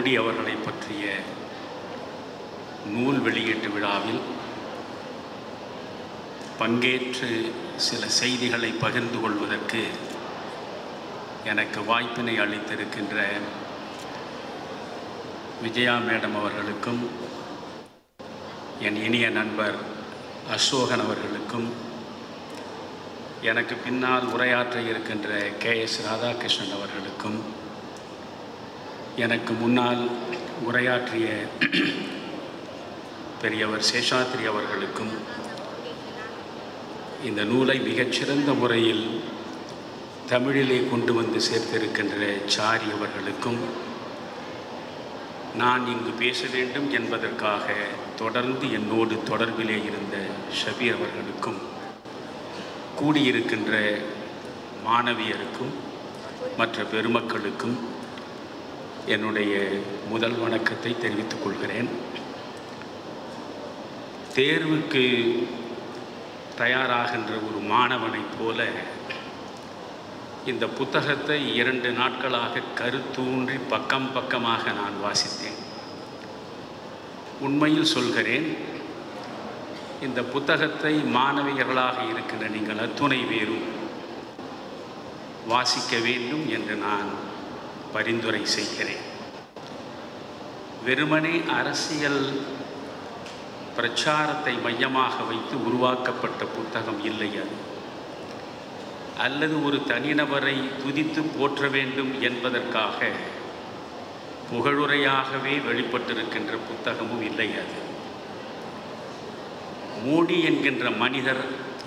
மோடி அவர்களை பற்றிய நூல் வெளியீட்டு விழாவில் பங்கேற்று சில செய்திகளை பகிர்ந்து கொள்வதற்கு எனக்கு வாய்ப்பினை அளித்திருக்கின்ற விஜயா மேடம் அவர்களுக்கும் என் இனிய நண்பர் அசோகன் அவர்களுக்கும் எனக்கு பின்னால் உரையாற்ற இருக்கின்ற KS ராதாகிருஷ்ணன் அவர்களுக்கும் எனக்கு முன்னால் உரையாற்றிய பெரியவர் சேஷாத்ரி அவர்களுக்கும் இந்த நூலை மிகச்சிறந்த முறையில் தமிழிலே கொண்டு வந்து சேர்த்திருக்கின்ற சாரி அவர்களுக்கும் நான் இங்கு பேச வேண்டும் என்பதற்காக தொடர்ந்து என்னோடு தொடர்பிலே இருந்த ஷபீர் அவர்களுக்கும் கூடியிருக்கின்ற மாணவியருக்கும் மற்ற பெருமக்களுக்கும் என்னுடைய முதல் வணக்கத்தை தெரிவித்துக் கொள்கிறேன். தேர்வுக்கு தயாராகின்ற ஒரு மாணவனைப் போல இந்த புத்தகத்தை 2 நாட்களாக கருத்தூன்றி பக்கம் பக்கமாக நான் வாசித்தேன். உண்மையில் சொல்கிறேன், இந்த புத்தகத்தை மாணவியர்களாக இருக்கின்ற நீங்கள் அத்துணை பேரும் வாசிக்க வேண்டும் என்று நான் பரிந்துரை செய்கிறேன். வெறுமனே அரசியல் பிரச்சாரத்தை மையமாக வைத்து உருவாக்கப்பட்ட புத்தகம் இல்லை அது. அல்லது ஒரு தனிநபரை துதித்து போற்ற வேண்டும் என்பதற்காக புகழுரையாகவே வெளிப்பட்டிருக்கின்ற புத்தகமும் இல்லை அது. மோடி என்கின்ற மனிதர்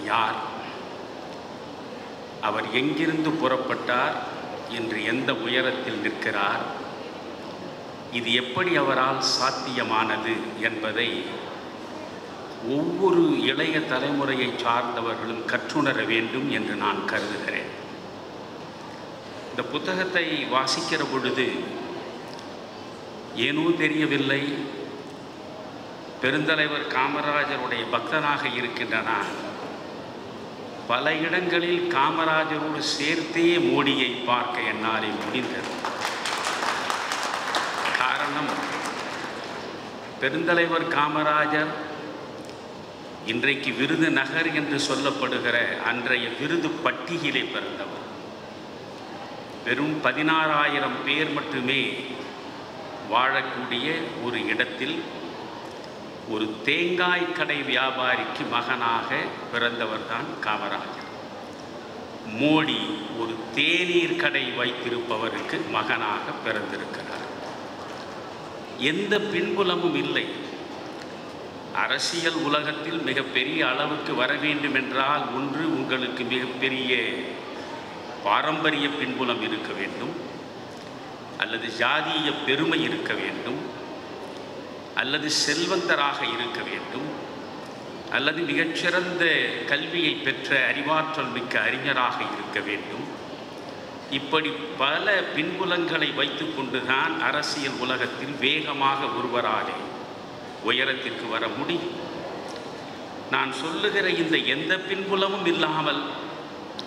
யார்? அவர் எங்கிருந்து புறப்பட்டார்? என்று எந்த உயரத்தில் நிற்கிறார்? இது எப்படி அவரால் சாத்தியமானது என்பதை ஒவ்வொரு இளைய தலைமுறையை சார்ந்தவர்களும் கற்றுணர வேண்டும் என்று நான் கருதுகிறேன். இந்த புத்தகத்தை வாசிக்கிற பொழுது ஏனோ தெரியவில்லை, பெருந்தலைவர் காமராஜருடைய பக்தனாக இருக்கின்ற நான் பல இடங்களில் காமராஜரோடு சேர்த்தே மோடியை பார்க்க என்னாலே முடிந்தது. காரணம், பெருந்தலைவர் காமராஜர் இன்றைக்கு விருது நகர் என்று சொல்லப்படுகிற அன்றைய விருது பட்டியலே பிறந்தவர். வெறும் 16,000 பேர் மட்டுமே வாழக்கூடிய ஒரு இடத்தில் ஒரு தேங்காய் கடை வியாபாரிக்கு மகனாக பிறந்தவர் தான் காமராஜர். மோடி ஒரு தேநீர் கடை வைத்திருப்பவருக்கு மகனாக பிறந்திருக்கிறார். எந்த பின்புலமும் இல்லை. அரசியல் உலகத்தில் மிகப்பெரிய அளவுக்கு வர வேண்டும் என்றால் ஒன்று, உங்களுக்கு மிகப்பெரிய பாரம்பரிய பின்புலம் இருக்க வேண்டும், அல்லது ஜாதிய பெருமை இருக்க வேண்டும், அல்லது செல்வந்தராக இருக்க வேண்டும், அல்லது மிகச்சிறந்த கல்வியை பெற்ற அறிவாற்றல் மிக்க அறிஞராக இருக்க வேண்டும். இப்படி பல பின்புலங்களை வைத்து கொண்டுதான் அரசியல் உலகத்தில் வேகமாக ஒருவராலே உயரத்திற்கு வர முடியும். நான் சொல்லுகிற இந்த எந்த பின்புலமும் இல்லாமல்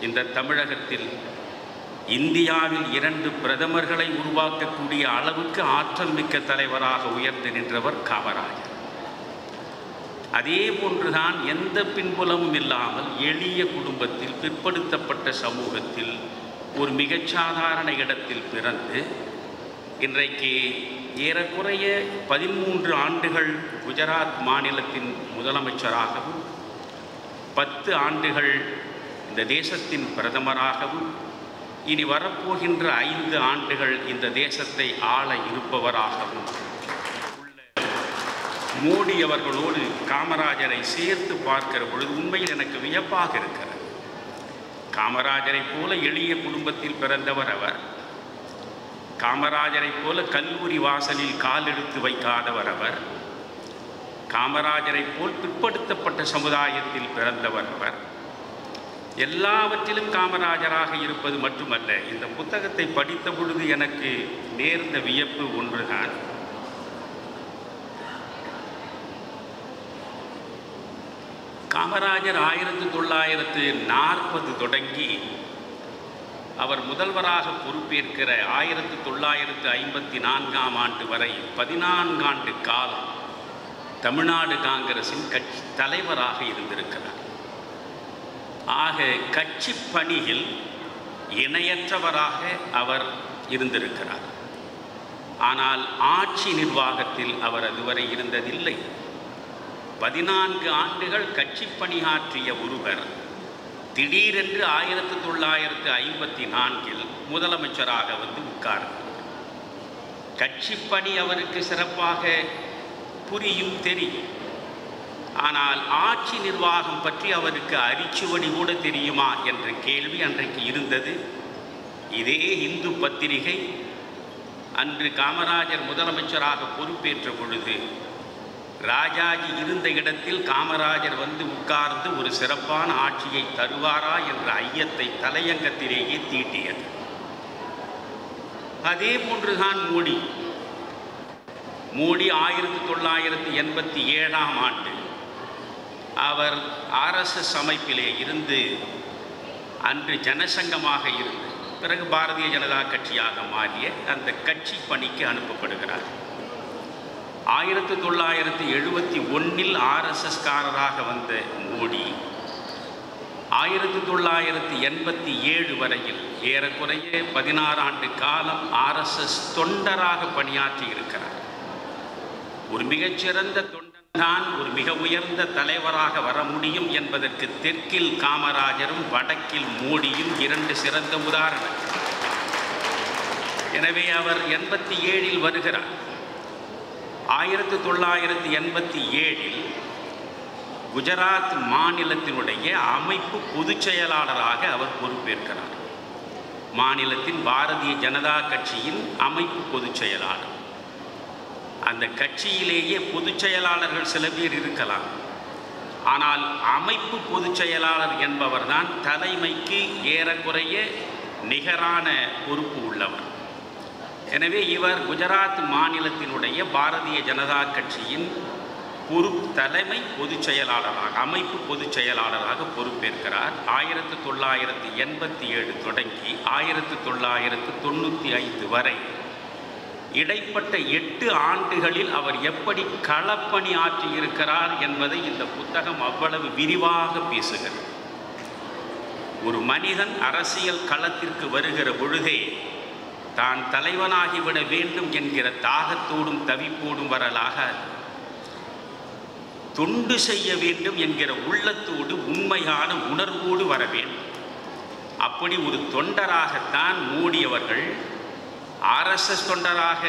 இந்த தமிழகத்தில் இந்தியாவில் 2 பிரதமர்களை உருவாக்கக்கூடிய அளவுக்கு ஆற்றல் மிக்க தலைவராக உயர்ந்து நின்றவர் காமராஜர். அதே போன்றுதான் எந்த பின்புலமும் இல்லாமல் எளிய குடும்பத்தில், பிற்படுத்தப்பட்ட சமூகத்தில், ஒரு மிகச்சாதாரண இடத்தில் பிறந்து இன்றைக்கு ஏறக்குறைய 13 ஆண்டுகள் குஜராத் மாநிலத்தின் முதலமைச்சராகவும் 10 ஆண்டுகள் இந்த தேசத்தின் பிரதமராகவும் இனி வரப்போகின்ற 5 ஆண்டுகள் இந்த தேசத்தை ஆள இருப்பவராகவும் உள்ள மோடி அவர்களோடு காமராஜரை சேர்த்து பார்க்கிற பொழுது உண்மையில் எனக்கு வியப்பாக இருக்கிறது. காமராஜரை போல எளிய குடும்பத்தில் பிறந்தவர் அவர். காமராஜரை போல கல்லூரி வாசலில் கால் எடுத்து வைக்காதவர் அவர். காமராஜரை போல் பிற்படுத்தப்பட்ட சமுதாயத்தில் பிறந்தவர் அவர். எல்லாவற்றிலும் காமராஜராக இருப்பது மட்டுமல்ல, இந்த புத்தகத்தை படித்த பொழுது எனக்கு நேர்ந்த வியப்பு ஒன்றுதான். காமராஜர் 1940 தொடங்கி அவர் முதல்வராக பொறுப்பேற்கிற 1954ஆம் ஆண்டு வரை 14 ஆண்டு காலம் தமிழ்நாடு காங்கிரசின் கட்சி தலைவராக இருந்திருக்கிறார். ஆக கட்சி பணியில் இணையற்றவராக அவர் இருந்திருக்கிறார். ஆனால் ஆட்சி நிர்வாகத்தில் அவர் அதுவரை இருந்ததில்லை. 14 ஆண்டுகள் கட்சி பணியாற்றிய ஒருவர் திடீரென்று 1954இல் முதலமைச்சராக வந்து உட்கார்ந்தார். கட்சி பணி அவருக்கு சிறப்பாக புரியும், தெரியும். ஆனால் ஆட்சி நிர்வாகம் பற்றி அவருக்கு அரிச்சுவடி கூட தெரியுமா என்ற கேள்வி அன்றைக்கு இருந்தது. இதே இந்து பத்திரிகை அன்று காமராஜர் முதலமைச்சராக பொறுப்பேற்ற பொழுது ராஜாஜி இருந்த இடத்தில் காமராஜர் வந்து உட்கார்ந்து ஒரு சிறப்பான ஆட்சியை தருவாரா என்ற ஐயத்தை தலையங்கத்திலேயே தீட்டியது. அதே போன்றுதான் மோடி 1987ஆம் ஆண்டு அவர் RSS அமைப்பிலே இருந்து அன்று ஜனசங்கமாக இருந்து பிறகு பாரதிய ஜனதா கட்சியாக மாறிய அந்த கட்சி பணிக்கு அனுப்பப்படுகிறார். 1971இல் RSSகாரராக வந்த மோடி 1987 வரையில் ஏறக்குறைய 16 ஆண்டு காலம் RSS தொண்டராக பணியாற்றி இருக்கிறார். ஒரு மிகச்சிறந்த தொண்டன்தான் ஒரு மிக உயர்ந்த தலைவராக வர முடியும் என்பதற்கு தெற்கில் காமராஜரும் வடக்கில் மோடியும் 2 சிறந்த உதாரணம். எனவே அவர் 87இல் வருகிறார். 1987இல் குஜராத் மாநிலத்தினுடைய அமைப்பு பொதுச் செயலாளராக அவர் பொறுப்பேற்கிறார். மாநிலத்தின் பாரதிய ஜனதா கட்சியின் அமைப்பு பொதுச் செயலாளர். அந்த கட்சியிலேயே பொதுச் செயலாளர்கள் சில பேர் இருக்கலாம். ஆனால் அமைப்பு பொதுச் செயலாளர் என்பவர் தான் தலைமைக்கு ஏறக்குறைய நிகரான பொறுப்பு உள்ளவர். எனவே இவர் குஜராத் மாநிலத்தினுடைய பாரதிய ஜனதா கட்சியின் தலைமை பொதுச் செயலாளராக அமைப்பு பொதுச் செயலாளராக பொறுப்பேற்கிறார். 1987 தொடங்கி 1995 வரை இடைப்பட்ட 8 ஆண்டுகளில் அவர் எப்படி களப்பணி ஆற்றியிருக்கிறார் என்பதை இந்த புத்தகம் அவ்வளவு விரிவாக பேசுகிறது. ஒரு மனிதன் அரசியல் களத்திற்கு வருகிற பொழுதே தான் தலைவனாகிவிட வேண்டும் என்கிற தாகத்தோடும் தவிப்போடும் வரலாக தொண்டு செய்ய வேண்டும் என்கிற உள்ளத்தோடு உண்மையான உணர்வோடு வர வேண்டும். அப்படி ஒரு தொண்டராகத்தான் மோடி அவர்கள் RSS தொண்டராக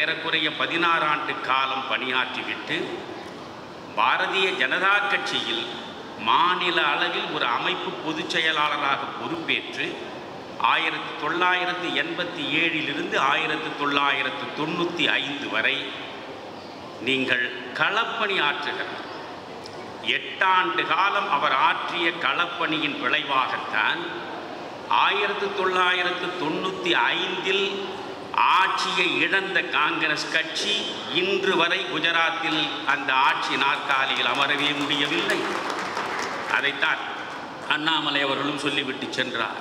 ஏறக்குறைய 16 ஆண்டு காலம் பணியாற்றிவிட்டு பாரதிய ஜனதா கட்சியில் மாநில அளவில் ஒரு அமைப்பு பொதுச் செயலாளராக பொறுப்பேற்று 1987 1995 வரை நீங்கள் களப்பணி ஆற்றுகிறார். 8 ஆண்டு காலம் அவர் ஆற்றிய களப்பணியின் விளைவாகத்தான் 1995இல் ஆட்சியை இழந்த காங்கிரஸ் கட்சி இன்று வரை குஜராத்தில் அந்த ஆட்சி நாற்காலியில் அமரவே முடியவில்லை. அதைத்தான் அண்ணாமலை அவர்களும் சொல்லிவிட்டு சென்றார்.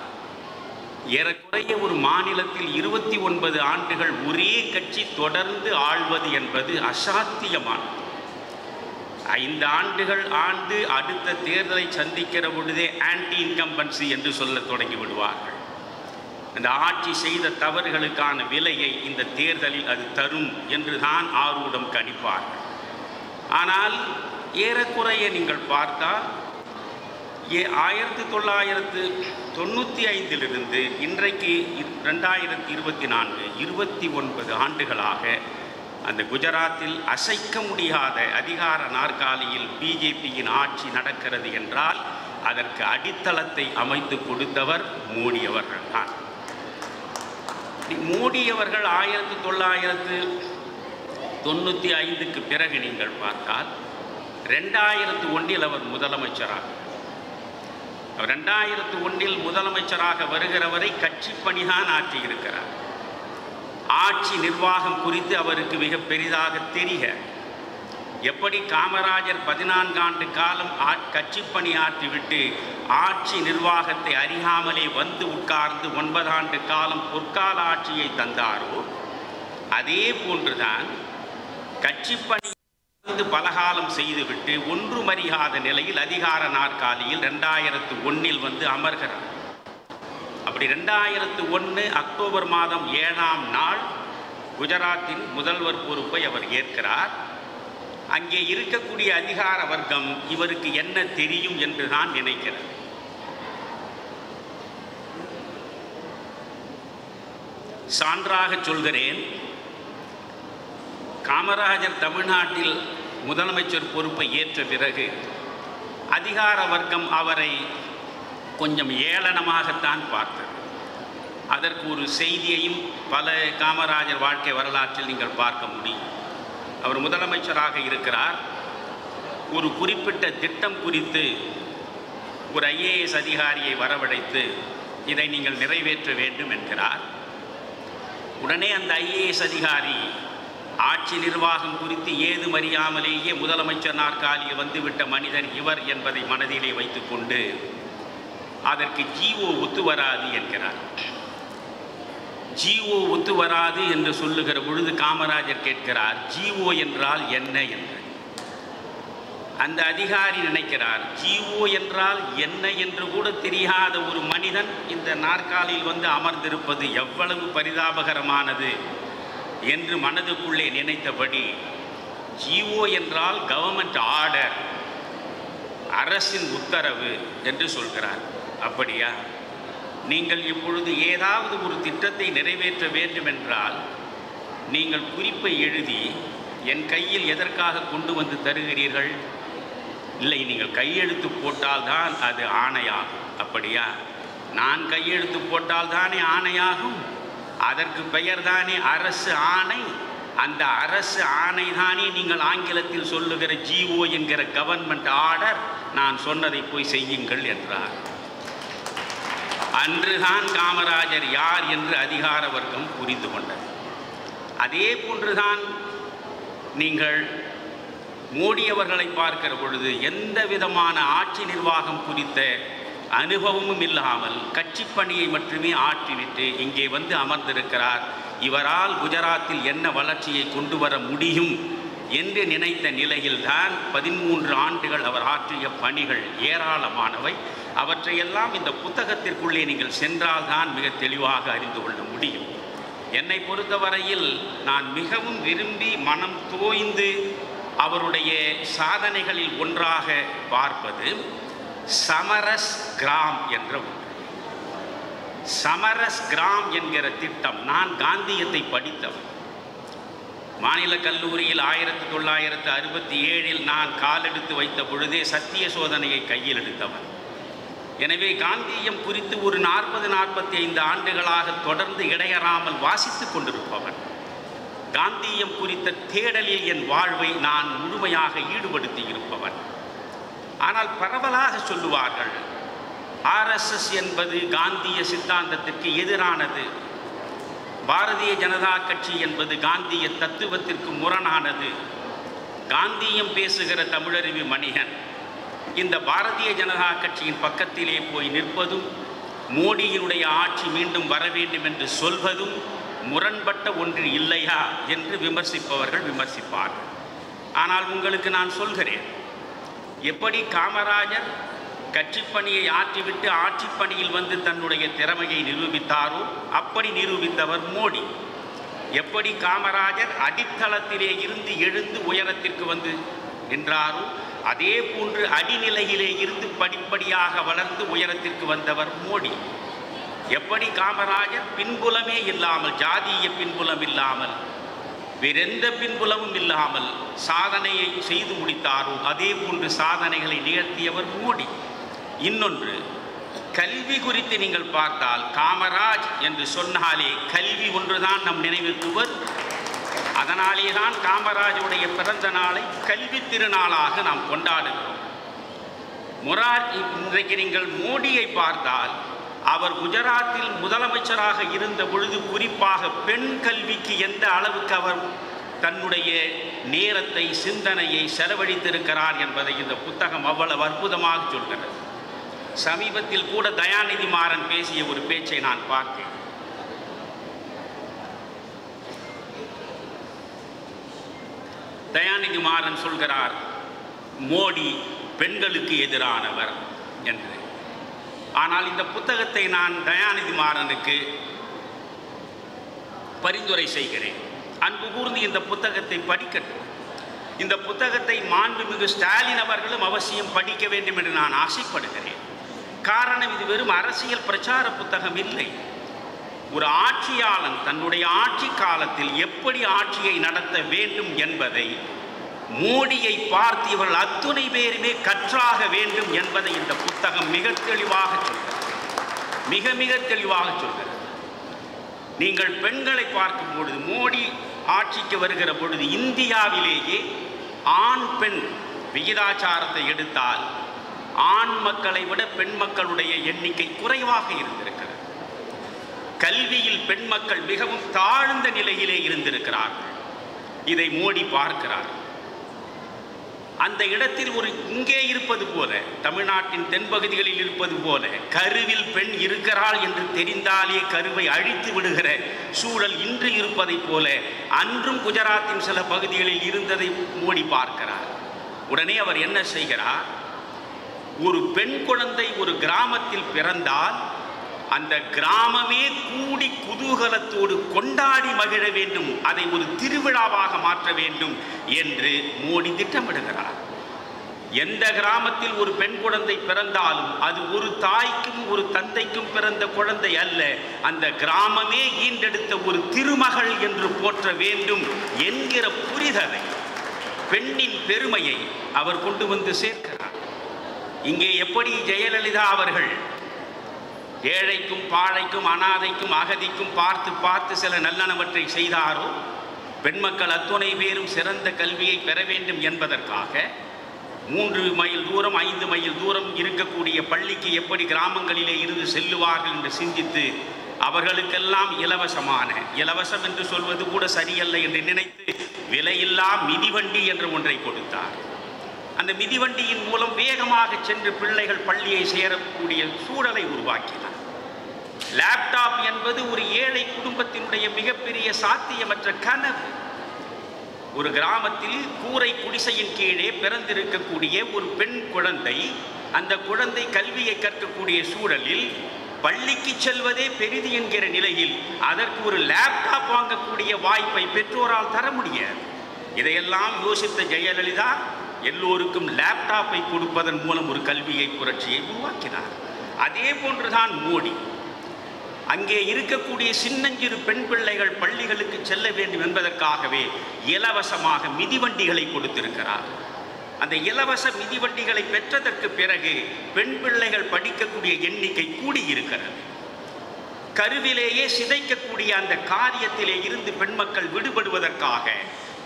ஏறக்குறைய ஒரு மாநிலத்தில் 29 ஆண்டுகள் ஒரே கட்சி தொடர்ந்து ஆள்வது என்பது அசாத்தியமானது. 5 ஆண்டுகள் ஆண்டு அடுத்த தேர்தலை சந்திக்கிற பொழுதே ஆன்டி இன்கம்பன்சி என்று சொல்ல தொடங்கி விடுவார்கள். அந்த ஆட்சி செய்த தவறுகளுக்கான விலையை இந்த தேர்தலில் அது தரும் என்று தான் ஆரூடம் கணிப்பார்கள். ஆனால் ஏறக்குறைய நீங்கள் பார்த்தால் 1995 இன்றைக்கு 2024 29 ஆண்டுகளாக அந்த குஜராத்தில் அசைக்க முடியாத அதிகார நாற்காலியில் பிஜேபியின் ஆட்சி நடக்கிறது என்றால் அதற்கு அடித்தளத்தை அமைத்து கொடுத்தவர் மோடி அவர்கள் தான். மோடி அவர்கள் 1995க்கு பிறகு நீங்கள் பார்த்தால் 2001இல் அவர் முதலமைச்சராக 2001இல் முதலமைச்சராக வருகிற வரை கட்சி பணிதான் ஆற்றியிருக்கிறார். ஆட்சி நிர்வாகம் குறித்து அவருக்கு மிக பெரிதாக தெரிய எப்படி காமராஜர் 14 ஆண்டு காலம் கட்சி பணி ஆற்றிவிட்டு ஆட்சி நிர்வாகத்தை அறியாமலே வந்து உட்கார்ந்து 9 ஆண்டு காலம் பொற்கால ஆட்சியை தந்தாரோ, அதே போன்றுதான் கட்சி பணி பலகாலம் செய்துவிட்டு ஒன்றுமறியாத நிலையில் அதிகார நாற்காலியில் 2001 வந்து அமர்கிறார். அப்படி 2001 அக்டோபர் மாதம் 7ஆம் நாள் குஜராத்தின் முதல்வர் பொறுப்பை அவர் ஏற்கிறார். அங்கே இருக்கக்கூடிய அதிகார வர்க்கம் இவருக்கு என்ன தெரியும் என்று தான் நினைக்கிறார். சான்றாக சொல்கிறேன், காமராஜர் தமிழ்நாட்டில் முதலமைச்சர் பொறுப்பை ஏற்ற பிறகு அதிகார வர்க்கம் அவரை கொஞ்சம் ஏளனமாகத்தான் பார்த்தது. அதற்கு ஒரு செய்தியையும் பல காமராஜர் வாழ்க்கை வரலாற்றில் நீங்கள் பார்க்க முடியும். அவர் முதலமைச்சராக இருக்கிறார். ஒரு குறிப்பிட்ட திட்டம் குறித்து ஒரு IAS அதிகாரியை வரவழைத்து இதை நீங்கள் நிறைவேற்ற வேண்டும் என்கிறார். உடனே அந்த IAS அதிகாரி ஆட்சி நிர்வாகம் குறித்து ஏதும் அறியாமலேயே முதலமைச்சர் நாற்காலியில் வந்துவிட்ட மனிதன் இவர் என்பதை மனதிலே வைத்துக்கொண்டு அதற்கு GO ஒத்து வராது என்கிறார். GO ஒத்து வராது என்று சொல்லுகிற பொழுது காமராஜர் கேட்கிறார், GO என்றால் என்ன என்று. அந்த அதிகாரி நினைக்கிறார், GO என்றால் என்ன என்று கூட தெரியாத ஒரு மனிதன் இந்த நாற்காலியில் வந்து அமர்ந்திருப்பது எவ்வளவு பரிதாபகரமானது என்று மனதுக்குள்ளே நினைத்தபடி, GO என்றால் கவர்மெண்ட் ஆர்டர், அரசின் உத்தரவு என்று சொல்கிறார். அப்படியா? நீங்கள் இப்பொழுது ஏதாவது ஒரு திட்டத்தை நிறைவேற்ற வேண்டுமென்றால் நீங்கள் குறிப்பை எழுதி என் கையில் எதற்காக கொண்டு வந்து தருகிறீர்கள்? இல்லை, நீங்கள் கையெழுத்து போட்டால்தான் அது ஆணையாகும். அப்படியா? நான் கையெழுத்து போட்டால் தானே ஆணையாகும். அதற்கு பெயர் தானே அரசு ஆணை. அந்த அரசு ஆணை தானே நீங்கள் ஆங்கிலத்தில் சொல்லுகிற GO என்கிற கவர்மெண்ட் ஆர்டர். நான் சொன்னதை போய் செய்யுங்கள் என்றார். அன்றுதான் காமராஜர் யார் என்று அதிகார வர்க்கம் புரிந்து கொண்டது. அதே போன்றுதான் நீங்கள் மோடி அவர்களை பார்க்கிற பொழுது எந்த விதமான ஆட்சி நிர்வாகம் குறித்த அனுபவமும் இல்லாமல் கட்சி பணியை மட்டுமே ஆற்றிவிட்டு இங்கே வந்து அமர்ந்திருக்கிறார். இவரால் குஜராத்தில் என்ன வளர்ச்சியை கொண்டு வர முடியும் என்று நினைத்த நிலையில்தான் 13 ஆண்டுகள் அவர் ஆற்றிய பணிகள் ஏராளமானவை. அவற்றையெல்லாம் இந்த புத்தகத்திற்குள்ளே நீங்கள் சென்றால்தான் மிக தெளிவாக அறிந்து கொள்ள முடியும். என்னை பொறுத்தவரையில் நான் மிகவும் விரும்பி மனம் தோய்ந்து அவருடைய சாதனைகளில் ஒன்றாக பார்ப்பது சமரஸ் கிராம் என்ற ஒன்று. சமரஸ் கிராம் என்கிற திட்டம், நான் காந்தியத்தை படித்தவன். மாநில கல்லூரியில் 1967 நான் காலெடுத்து வைத்த பொழுதே சத்திய சோதனையை கையில் எடுத்தவன். எனவே காந்தியம் குறித்து ஒரு 40-45 ஆண்டுகளாக தொடர்ந்து இடையறாமல் வாசித்துக் கொண்டிருப்பவன். காந்தியம் குறித்த தேடலில் என் வாழ்வை நான் முழுமையாக ஈடுபடுத்தி இருப்பவன். ஆனால் பரவலாக சொல்லுவார்கள், RSS என்பது காந்திய சித்தாந்தத்திற்கு எதிரானது, பாரதிய ஜனதா கட்சி என்பது காந்திய தத்துவத்திற்கு முரணானது. காந்தியம் பேசுகிற தமிழறிவு மணிகன் இந்த பாரதிய ஜனதா கட்சியின் பக்கத்திலே போய் நிற்பதும் மோடியினுடைய ஆட்சி மீண்டும் வர வேண்டும் என்று சொல்வதும் முரண்பட்ட ஒன்று இல்லையா என்று விமர்சிப்பவர்கள் விமர்சிப்பார்கள். ஆனால் உங்களுக்கு நான் சொல்கிறேன், எப்படி காமராஜர் கட்சி பணியை ஆற்றிவிட்டு ஆட்சி பணியில் வந்து தன்னுடைய திறமையை நிரூபித்தாரோ அப்படி நிரூபித்தவர் மோடி. எப்படி காமராஜர் அடித்தளத்திலே இருந்து எழுந்து உயரத்திற்கு வந்து நின்றாரோ அதே போன்று அடிநிலையிலே இருந்து படிப்படியாக வளர்ந்து உயரத்திற்கு வந்தவர் மோடி. எப்படி காமராஜர் பின்புலமே இல்லாமல், ஜாதிய பின்புலம் இல்லாமல், வேறெந்த பின்புலமும் இல்லாமல் சாதனையை செய்து முடித்தாரோ அதே போன்று சாதனைகளை நிகழ்த்தியவர் மோடி. இன்னொன்று, கல்வி குறித்து நீங்கள் பார்த்தால் காமராஜ் என்று சொன்னாலே கல்வி ஒன்றுதான் நம் நினைவுக்கு வரும். அதனாலே தான் காமராஜுடைய பிறந்த நாளை கல்வி திருநாளாக நாம் கொண்டாடுகிறோம். இன்றைக்கு நீங்கள் மோடியை பார்த்தால் அவர் குஜராத்தில் முதலமைச்சராக இருந்த பொழுது குறிப்பாக பெண் கல்விக்கு எந்த அளவுக்கு அவர் தன்னுடைய நேரத்தை, சிந்தனையை செலவழித்திருக்கிறார் என்பதை இந்த புத்தகம் அவ்வளவு அற்புதமாக சொல்கிறது. சமீபத்தில் கூட தயாநிதி மாறன் பேசிய ஒரு பேச்சை நான் பார்த்தேன். தயாநிதி மாறன் சொல்கிறார், மோடி பெண்களுக்கு எதிரானவர் என்று. ஆனால் இந்த புத்தகத்தை நான் தயாநிதி மாறனுக்கு பரிந்துரை செய்கிறேன். அன்பு கூர்ந்து இந்த புத்தகத்தை படிக்கட்டும். இந்த புத்தகத்தை மாண்புமிகு ஸ்டாலின் அவர்களும் அவசியம் படிக்க வேண்டும் என்று நான் ஆசைப்படுகிறேன். காரணம், இது வெறும் அரசியல் பிரச்சார புத்தகம் இல்லை. ஒரு ஆட்சியாளன் தன்னுடைய ஆட்சி காலத்தில் எப்படி ஆட்சியை நடத்த வேண்டும் என்பதை மோடியை பார்த்து இவர்கள் அத்துணை பேருமே கற்றாக வேண்டும் என்பதை இந்த புத்தகம் மிக தெளிவாக சொல்கிறது. மிக மிக தெளிவாக சொல்கிறது. நீங்கள் பெண்களை பார்க்கும் பொழுது, மோடி ஆட்சிக்கு வருகிற பொழுது இந்தியாவிலேயே ஆண் பெண் விகிதாச்சாரத்தை எடுத்தால் ஆண் மக்களை விட பெண் மக்களுடைய எண்ணிக்கை குறைவாக இருந்திருக்கிறது. கல்வியில் பெண் மக்கள் மிகவும் தாழ்ந்த நிலையிலே இருந்திருக்கிறார்கள். இதை மோடி பார்க்கிறார். அந்த இடத்தில் ஒரு இங்கே இருப்பது போல, தமிழ்நாட்டின் தென்பகுதிகளில் இருப்பது போல, கருவில் பெண் இருக்கிறாள் என்று தெரிந்தாலே கருவை அழித்து விடுகிற சூழல் இன்று இருப்பதைப் போல அன்றும் குஜராத்தின் சில பகுதிகளில் இருந்ததை மோடி பார்க்கிறார். உடனே அவர் என்ன செய்கிறார்? ஒரு பெண் குழந்தை ஒரு கிராமத்தில் பிறந்தால் அந்த கிராமமே கூடி குதூகலத்தோடு கொண்டாடி மகிழ வேண்டும், அதை ஒரு திருவிழாவாக மாற்ற வேண்டும் என்று மோடி திட்டமிடுகிறார். எந்த கிராமத்தில் ஒரு பெண் குழந்தை பிறந்தாலும் அது ஒரு தாய்க்கும் ஒரு தந்தைக்கும் பிறந்த குழந்தை அல்ல, அந்த கிராமமே ஈண்டெடுத்த ஒரு திருமகள் என்று போற்ற வேண்டும் என்கிற புரிதலை, பெண்ணின் பெருமையை அவர் கொண்டு வந்து சேர்க்கிறார். இங்கே எப்படி ஜெயலலிதா அவர்கள் ஏழைக்கும் பாழைக்கும் அனாதைக்கும் அகதிக்கும் பார்த்து பார்த்து சில நல்லனவற்றை செய்தாரோ, பெண் மக்கள் அத்துணை பேரும் சிறந்த கல்வியை பெற வேண்டும் என்பதற்காக 3 மைல் தூரம் 5 மைல் தூரம் இருக்கக்கூடிய பள்ளிக்கு எப்படி கிராமங்களிலே இருந்து செல்லுவார்கள் என்று சிந்தித்து அவர்களுக்கெல்லாம் இலவசம் என்று சொல்வது கூட சரியல்ல என்று நினைத்து விலையில்லா மிதிவண்டி என்ற ஒன்றை கொடுத்தார். அந்த மிதிவண்டியின் மூலம் வேகமாக சென்று பிள்ளைகள் பள்ளியை சேரக்கூடிய சூழலை உருவாக்கினார். லேப்டாப் என்பது ஒரு ஏழை குடும்பத்தினுடைய மிகப்பெரிய சாத்தியமற்ற கனவு. ஒரு கிராமத்தில் கூரை குடிசையின் கீழே பிறந்திருக்கக்கூடிய ஒரு பெண் குழந்தை, அந்த குழந்தை கல்வியை கற்கக்கூடிய சூழலில் பள்ளிக்கு செல்வதே பெரிது என்கிற நிலையில் அதற்கு ஒரு லேப்டாப் வாங்கக்கூடிய வாய்ப்பை பெற்றோரால் தர முடியாது. இதையெல்லாம் யோசித்த ஜெயலலிதா எல்லோருக்கும் லேப்டாப்பை கொடுப்பதன் மூலம் ஒரு கல்வியை புரட்சியை உருவாக்கினார். அதே போன்றுதான் மோடி அங்கே இருக்கக்கூடிய சின்னஞ்சிறு பெண் பிள்ளைகள் பள்ளிகளுக்கு செல்ல வேண்டும் என்பதற்காகவே இலவசமாக மிதிவண்டிகளை கொடுத்திருக்கிறார். அந்த இலவச மிதிவண்டிகளை பெற்றதற்கு பிறகு பெண் பிள்ளைகள் படிக்கக்கூடிய எண்ணிக்கை கூடியிருக்கிறது. கருவிலேயே சிதைக்கக்கூடிய அந்த காரியத்திலே இருந்து பெண் மக்கள் விடுபடுவதற்காக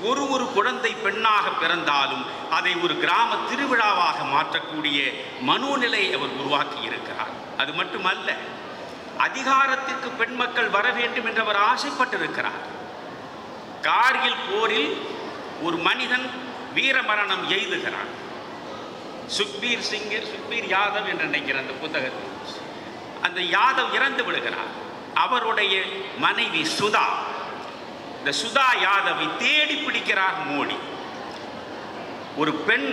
ஒரு குழந்தை பெண்ணாக பிறந்தாலும் அதை ஒரு கிராம திருவிழாவாக மாற்றக்கூடிய மனோநிலை அவர் உருவாக்கி இருக்கிறார். அது மட்டுமல்ல, அதிகாரத்திற்கு பெண் மக்கள் வர வேண்டும் என்று அவர் ஆசைப்பட்டிருக்கிறார். கார்கில் போரில் ஒரு மனிதன் வீரமரணம் எய்துகிறார். சுக்பீர் யாதவ் என்று நினைக்கிற அந்த புத்தகத்தில் அந்த யாதவ் இறந்து விடுகிறார். அவருடைய மனைவி சுதா, இந்த சுதா யாதவை தேடி பிடிக்கிறார் மோடி. ஒரு பெண்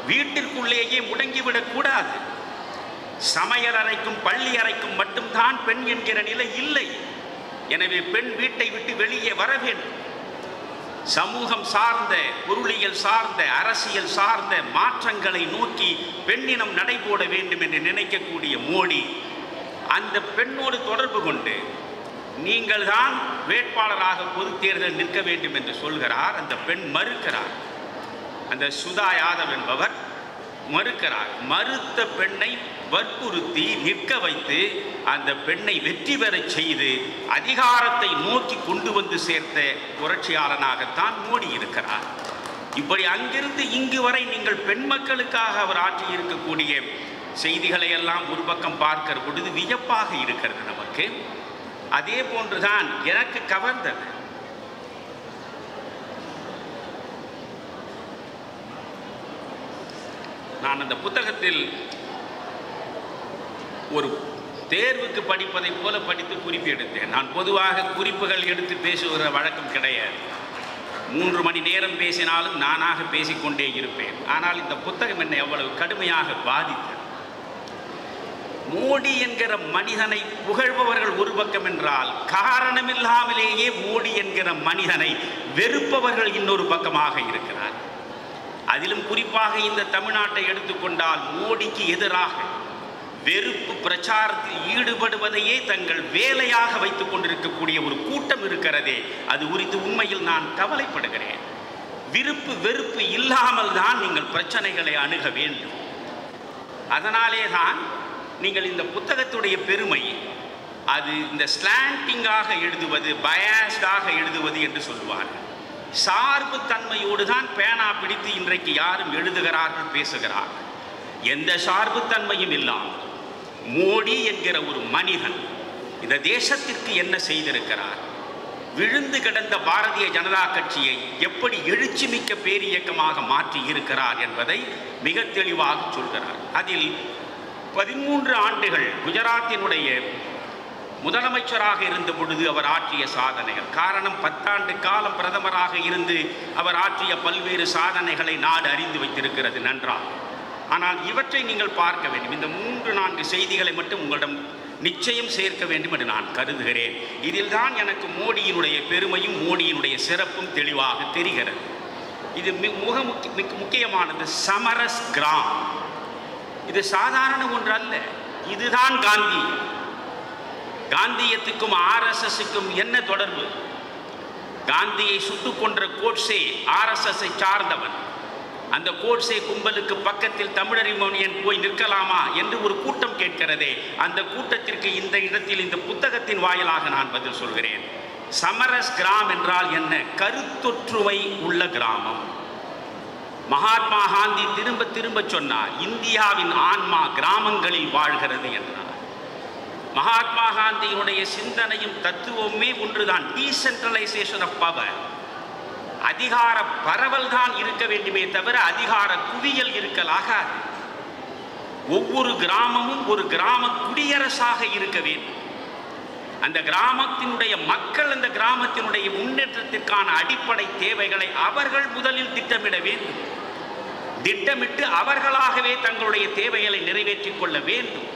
வீட்டிற்குள்ளேயே முடங்கிவிடக் கூடாது. சமையல் அறைக்கும் பள்ளி அறைக்கும் மட்டும்தான் பெண் என்கிற நிலை இல்லை. எனவே பெண் வீட்டை விட்டு வெளியே வர வேண்டும். சமூகம் சார்ந்த, பொருளியல் சார்ந்த, அரசியல் சார்ந்த மாற்றங்களை நோக்கி பெண்ணினம் நடைபோட வேண்டும் என்று நினைக்கக்கூடிய மோடி அந்த பெண்ணோடு தொடர்பு கொண்டு நீங்கள் தான் வேட்பாளராக பொது தேர்தல் நிற்க வேண்டும் என்று சொல்கிறார். அந்த பெண் மறுக்கிறார். அந்த சுதா யாதவ் என்பவர் மறுக்கிறார். மறுத்த பெண்ணை வற்புறுத்தி நிற்க வைத்து அந்த பெண்ணை வெற்றி பெறச் செய்து அதிகாரத்தை நோக்கி கொண்டு வந்து சேர்த்த புரட்சியாளனாகத்தான் மோடி இருக்கிறார். இப்படி அங்கிருந்து இங்கு வரை நீங்கள் பெண் மக்களுக்காக அவர் ஆற்றி இருக்கக்கூடிய செய்திகளை எல்லாம் ஒரு பக்கம் பார்க்கிற பொழுது வியப்பாக இருக்கிறது நமக்கு. அதே போன்றுதான் எனக்கு கவர்ந்தது. நான் அந்த புத்தகத்தில் ஒரு தேர்வுக்கு படிப்பதைப் போல படித்து குறிப்பு எடுத்தேன். நான் பொதுவாக குறிப்புகள் எடுத்து பேசுகிற வழக்கம் கிடையாது. 3 மணி நேரம் பேசினாலும் நானாக பேசிக்கொண்டே இருப்பேன். ஆனால் இந்த புத்தகம் என்னை அவ்வளவு கடுமையாக பாதித்தது. மோடி என்கிற மனிதனை புகழ்பவர்கள் ஒரு பக்கம் என்றால், காரணமில்லாமலேயே மோடி என்கிற மனிதனை வெறுப்பவர்கள் இன்னொரு பக்கமாக இருக்கிறார். அதிலும் குறிப்பாக இந்த தமிழ்நாட்டை எடுத்துக்கொண்டால், மோடிக்கு எதிராக வெறுப்பு பிரச்சாரத்தில் ஈடுபடுவதையே தங்கள் வேலையாக வைத்துக் கொண்டிருக்கக்கூடிய ஒரு கூட்டம் இருக்கிறதே, அது குறித்து உண்மையில் நான் கவலைப்படுகிறேன். விருப்பு வெறுப்பு இல்லாமல் தான் நீங்கள் பிரச்சனைகளை அணுக வேண்டும். அதனாலே தான் நீங்கள் இந்த புத்தகத்துடைய பெருமை, அது இந்த ஸ்லாண்டிங்காக எழுதுவது, பயாஸ்டாக எழுதுவது என்று சொல்லுவார்கள். சார்பு தன்மையோடு தான் பேனா பிடித்து இன்றைக்கு யாரும் எழுதுகிறார்கள், பேசுகிறார்கள். எந்த சார்பு தன்மையும் இல்லாமல் மோடி என்கிற ஒரு மனிதன் இந்த தேசத்திற்கு என்ன செய்திருக்கிறார், விழுந்து கிடந்த பாரதிய ஜனதா கட்சியை எப்படி எழுச்சி மிக்க பேரியக்கமாக மாற்றி இருக்கிறார் என்பதை மிக தெளிவாக சொல்கிறார். அதில் 13 ஆண்டுகள் குஜராத்தினுடைய முதலமைச்சராக இருந்த பொழுது அவர் ஆற்றிய சாதனைகள், காரணம் 10 ஆண்டு காலம் பிரதமராக இருந்து அவர் ஆற்றிய பல்வேறு சாதனைகளை நாடு அறிந்து வைத்திருக்கிறது நன்றாக. ஆனால் இவற்றை நீங்கள் பார்க்க வேண்டும். இந்த 3-4 செய்திகளை மட்டும் உங்களிடம் நிச்சயம் சேர்க்க வேண்டும் என்று நான் கருதுகிறேன். இதில் தான் எனக்கு மோடியினுடைய பெருமையும் மோடியினுடைய சிறப்பும் தெளிவாக தெரிகிறது. இது மிக முக்கியமானது. சமரஸ் கிராம், இது சாதாரண ஒன்று அல்ல. இதுதான் காந்தி. காந்தியத்துக்கும் RSSக்கும் என்ன தொடர்பு? காந்தியை சுட்டுக் கொன்ற கோட்சே RSSஐ சார்ந்தவன். அந்த கோட்சே கும்பலுக்கு பக்கத்தில் தமிழறிஞன் போய் நிற்கலாமா என்று ஒரு கூட்டம் கேட்கிறதே, அந்த கூட்டத்திற்கு இந்த இடத்தில் இந்த புத்தகத்தின் வாயிலாக நான் பதில் சொல்கிறேன். சமரஸ் கிராம் என்றால் என்ன? கருத்தொற்றுமை உள்ள கிராமம். மகாத்மா காந்தி திரும்ப திரும்ப சொன்னார், இந்தியாவின் ஆன்மா கிராமங்களில் வாழ்கிறது என்றார். மகாத்மா காந்தியினுடைய சிந்தனையும் தத்துவமே ஒன்றுதான், டீசென்ட்ரலைசேஷன் ஆஃப் பவர். அதிகார பரவல் தான் இருக்க வேண்டுமே தவிர அதிகார குவியல் இருக்கலாகாது. ஒவ்வொரு கிராமமும் ஒரு கிராம குடியரசாக இருக்க வேண்டும். அந்த கிராமத்தினுடைய மக்கள் அந்த கிராமத்தினுடைய முன்னேற்றத்திற்கான அடிப்படை தேவைகளை அவர்கள் முதலில் திட்டமிட வேண்டும். திட்டமிட்டு அவர்களாகவே தங்களுடைய தேவைகளை நிறைவேற்றிக் கொள்ள வேண்டும்.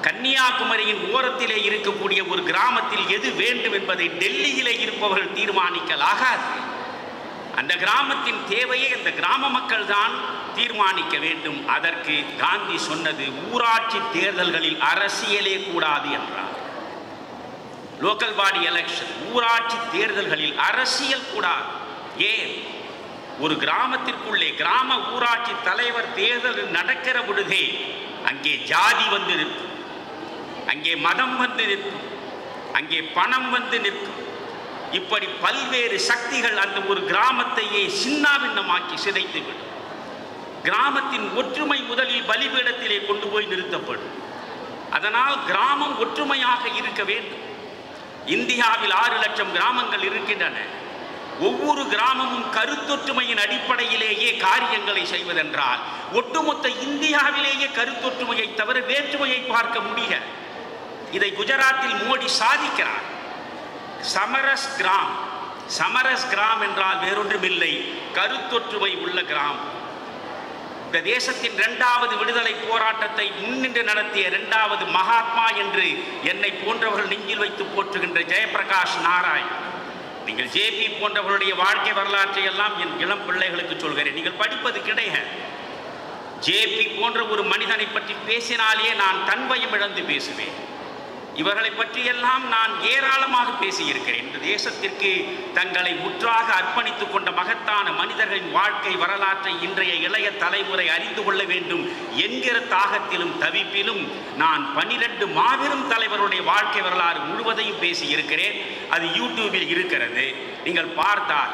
கன்னியாகுமரியின் ஓரத்திலே இருக்கக்கூடிய ஒரு கிராமத்தில் எது வேண்டும் என்பதை டெல்லியிலே இருப்பவர்கள் தீர்மானிக்கலாகாது. அந்த கிராமத்தின் தேவையை அந்த கிராம மக்கள் தான் தீர்மானிக்க வேண்டும். அதற்கு காந்தி சொன்னது, ஊராட்சி தேர்தல்களில் அரசியலே கூடாது என்றார். லோக்கல் பாடி எலெக்ஷன், ஊராட்சி தேர்தல்களில் அரசியல் கூடாது. ஏன்? ஒரு கிராமத்திற்குள்ளே கிராம ஊராட்சி தலைவர் தேர்தல் நடக்கிற பொழுதே அங்கே ஜாதி வந்து நிற்கும், அங்கே மதம் வந்து நிற்கும், அங்கே பணம் வந்து நிற்கும். இப்படி பல்வேறு சக்திகள் அந்த ஒரு கிராமத்தையே சின்னாபின்னமாக்கி சிதைத்துவிடும். கிராமத்தின் ஒற்றுமை முதலில் பலிபீடத்திலே கொண்டு போய் நிறுத்தப்படும். அதனால் கிராமம் ஒற்றுமையாக இருக்க வேண்டும். இந்தியாவில் 6 லட்சம் கிராமங்கள் இருக்கின்றன. ஒவ்வொரு கிராமமும் கருத்தொற்றுமையின் அடிப்படையிலேயே காரியங்களை செய்வதென்றால் ஒட்டுமொத்த இந்தியாவிலேயே கருத்தொற்றுமையை தவிர வேற்றுமையை பார்க்க முடியாது. இதை குஜராத்தில் மோடி சாதிக்கிறார். சமரஸ் கிராம், சமரஸ் கிராம் என்றால் வேறொன்றுமில்லை, கருத்தொற்றுமை உள்ள கிராமம். இந்த தேசத்தின் 2வது விடுதலை போராட்டத்தை முன்னின்று நடத்திய 2வது மகாத்மா என்று என்னை போன்றவர்கள் நெஞ்சில் வைத்து போற்றுகின்ற ஜெயபிரகாஷ் நாராயண், நீங்கள் ஜேபி போன்றவர்களுடைய வாழ்க்கை வரலாற்றை எல்லாம் என் இளம் பிள்ளைகளுக்கு சொல்கிறேன், நீங்கள் படிப்பது கிடையாது. ஜேபி போன்ற ஒரு மனிதனை பற்றி பேசினாலே நான் தன்வயம் இழந்து பேசுவேன். இவர்களை பற்றியெல்லாம் நான் ஏராளமாக பேசியிருக்கிறேன். இந்த தேசத்திற்கு தங்களை முற்றாக அர்ப்பணித்துக் கொண்ட மகத்தான மனிதர்களின் வாழ்க்கை வரலாற்றை இன்றைய இளைய தலைமுறை அறிந்து கொள்ள வேண்டும் என்கிற தாகத்திலும் தவிப்பிலும் நான் 12 மாபெரும் தலைவருடைய வாழ்க்கை வரலாறு முழுவதையும் பேசியிருக்கிறேன். அது யூடியூபில் இருக்கிறது. நீங்கள் பார்த்தால்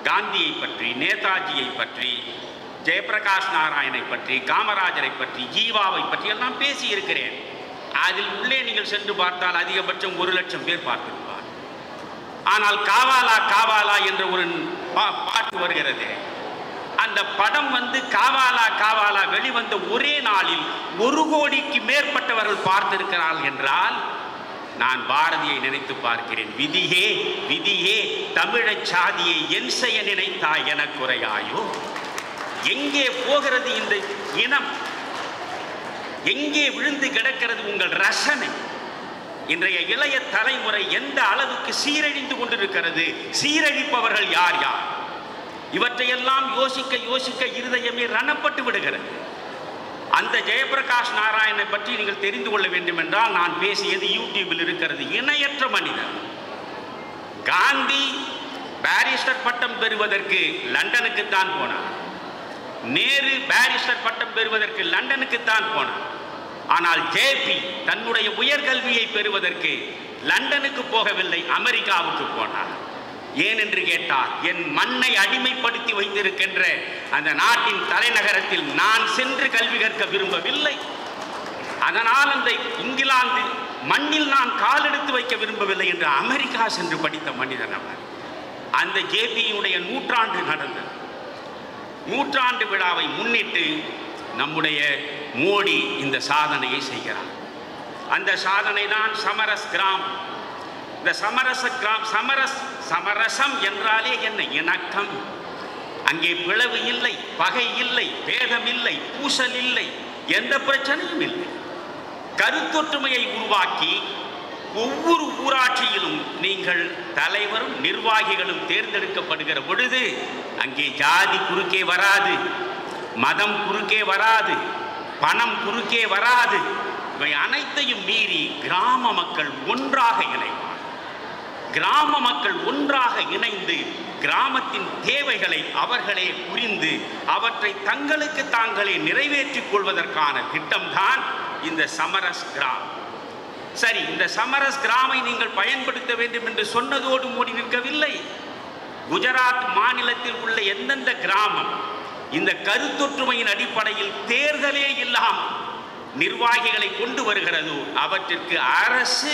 காந்தியை பற்றி, நேதாஜியை பற்றி, ஜெயபிரகாஷ் நாராயணை பற்றி, காமராஜரை பற்றி, ஜீவாவை பற்றி எல்லாம் பேசியிருக்கிறேன். அதில் உள்ளே நீங்கள் சென்று பார்த்தால் அதிகபட்சம் 1 லட்சம் பேர் பார்த்திருப்பார். ஆனால் காவாலா காவாலா என்ற ஒரு பாட்டு வருகிறது. அந்த படம் காவாலா காவாலா வெளிவந்த ஒரே நாளில் 1 கோடிக்கு மேற்பட்டவர்கள் பார்த்திருக்கிறார்கள் என்றால் நான் பாரதியை நினைத்து பார்க்கிறேன். விதியே விதியே தமிழச் சாதியை என் செய்ய நினைத்தாய் என குறையாயோ. எங்கே போகிறது இந்த இனம்? எங்கே விழுந்து கிடக்கிறது உங்கள் ரசனை? இன்றைய இளைய தலைமுறை எந்த அளவுக்கு சீரழிந்து கொண்டிருக்கிறது? சீரழிப்பவர்கள் யார் யார்? இவற்றையெல்லாம் யோசிக்க யோசிக்க இருதயமே ரணப்பட்டு விடுகிறது. அந்த ஜெயபிரகாஷ் நாராயணனை பற்றி நீங்கள் தெரிந்து கொள்ள வேண்டும் என்றால் நான் பேசியது யூடியூபில் இருக்கிறது. இணையற்ற மனிதர். காந்தி பாரிஸ்டர் பட்டம் பெறுவதற்கு லண்டனுக்குத்தான் போனார். நேரு பாரிஸ்டர் பட்டம் பெறுவதற்கு லண்டனுக்குத்தான் போனார். ஆனால் ஜேபி தன்னுடைய உயர்கல்வியை பெறுவதற்கு லண்டனுக்கு போகவில்லை, அமெரிக்காவுக்கு போனார். ஏன் என்று கேட்டால், என் மண்ணை அடிமைப்படுத்தி வைத்திருக்கின்ற அந்த நாட்டின் தலைநகரத்தில் நான் சென்று கல்வி கற்க விரும்பவில்லை. அதனால் அந்த இங்கிலாந்து மண்ணில் நான் காலெடுத்து வைக்க விரும்பவில்லை என்று அமெரிக்கா சென்று படித்த மனிதன் அவர். அந்த ஜேபியுடைய நூற்றாண்டு நடந்தது. நூற்றாண்டு விழாவை முன்னிட்டு நம்முடைய மோடி இந்த சாதனையை செய்கிறார். அந்த சாதனை தான் சமரஸ் கிராம். இந்த சமரசம் என்றாலே என்ன? இணக்கம். அங்கே பிளவு இல்லை, பகை இல்லை, பேதம் இல்லை, பூசல் இல்லை, எந்த பிரச்சனையும் இல்லை. கருத்தொற்றுமையை உருவாக்கி ஒவ்வொரு ஊராட்சியிலும் நீங்கள் தலைவரும் நிர்வாகிகளும் தேர்ந்தெடுக்கப்படுகிற பொழுது அங்கே ஜாதி குறுக்கே வராது, மதம் குறுக்கே வராது, பணம் குறுக்கே வராது. இவை அனைத்தையும் மீறி கிராம மக்கள் ஒன்றாக இணைவார். கிராம மக்கள் ஒன்றாக இணைந்து கிராமத்தின் தேவைகளை அவர்களே புரிந்து அவற்றை தங்களுக்கு தாங்களே நிறைவேற்றிக் கொள்வதற்கான திட்டம்தான் இந்த சமரஸ் கிராம். சரி, இந்த சமரஸ் கிராமை நீங்கள் பயன்படுத்த வேண்டும் என்று சொன்னதோடு மூடி நிற்கவில்லை. குஜராத் மாநிலத்தில் உள்ள எந்தெந்த கிராமம் இந்த கருத்தொற்றுமையின் அடிப்படையில் தேர்தலே இல்லாமல் நிர்வாகிகளை கொண்டு வருகிறதோ அவற்றிற்கு அரசு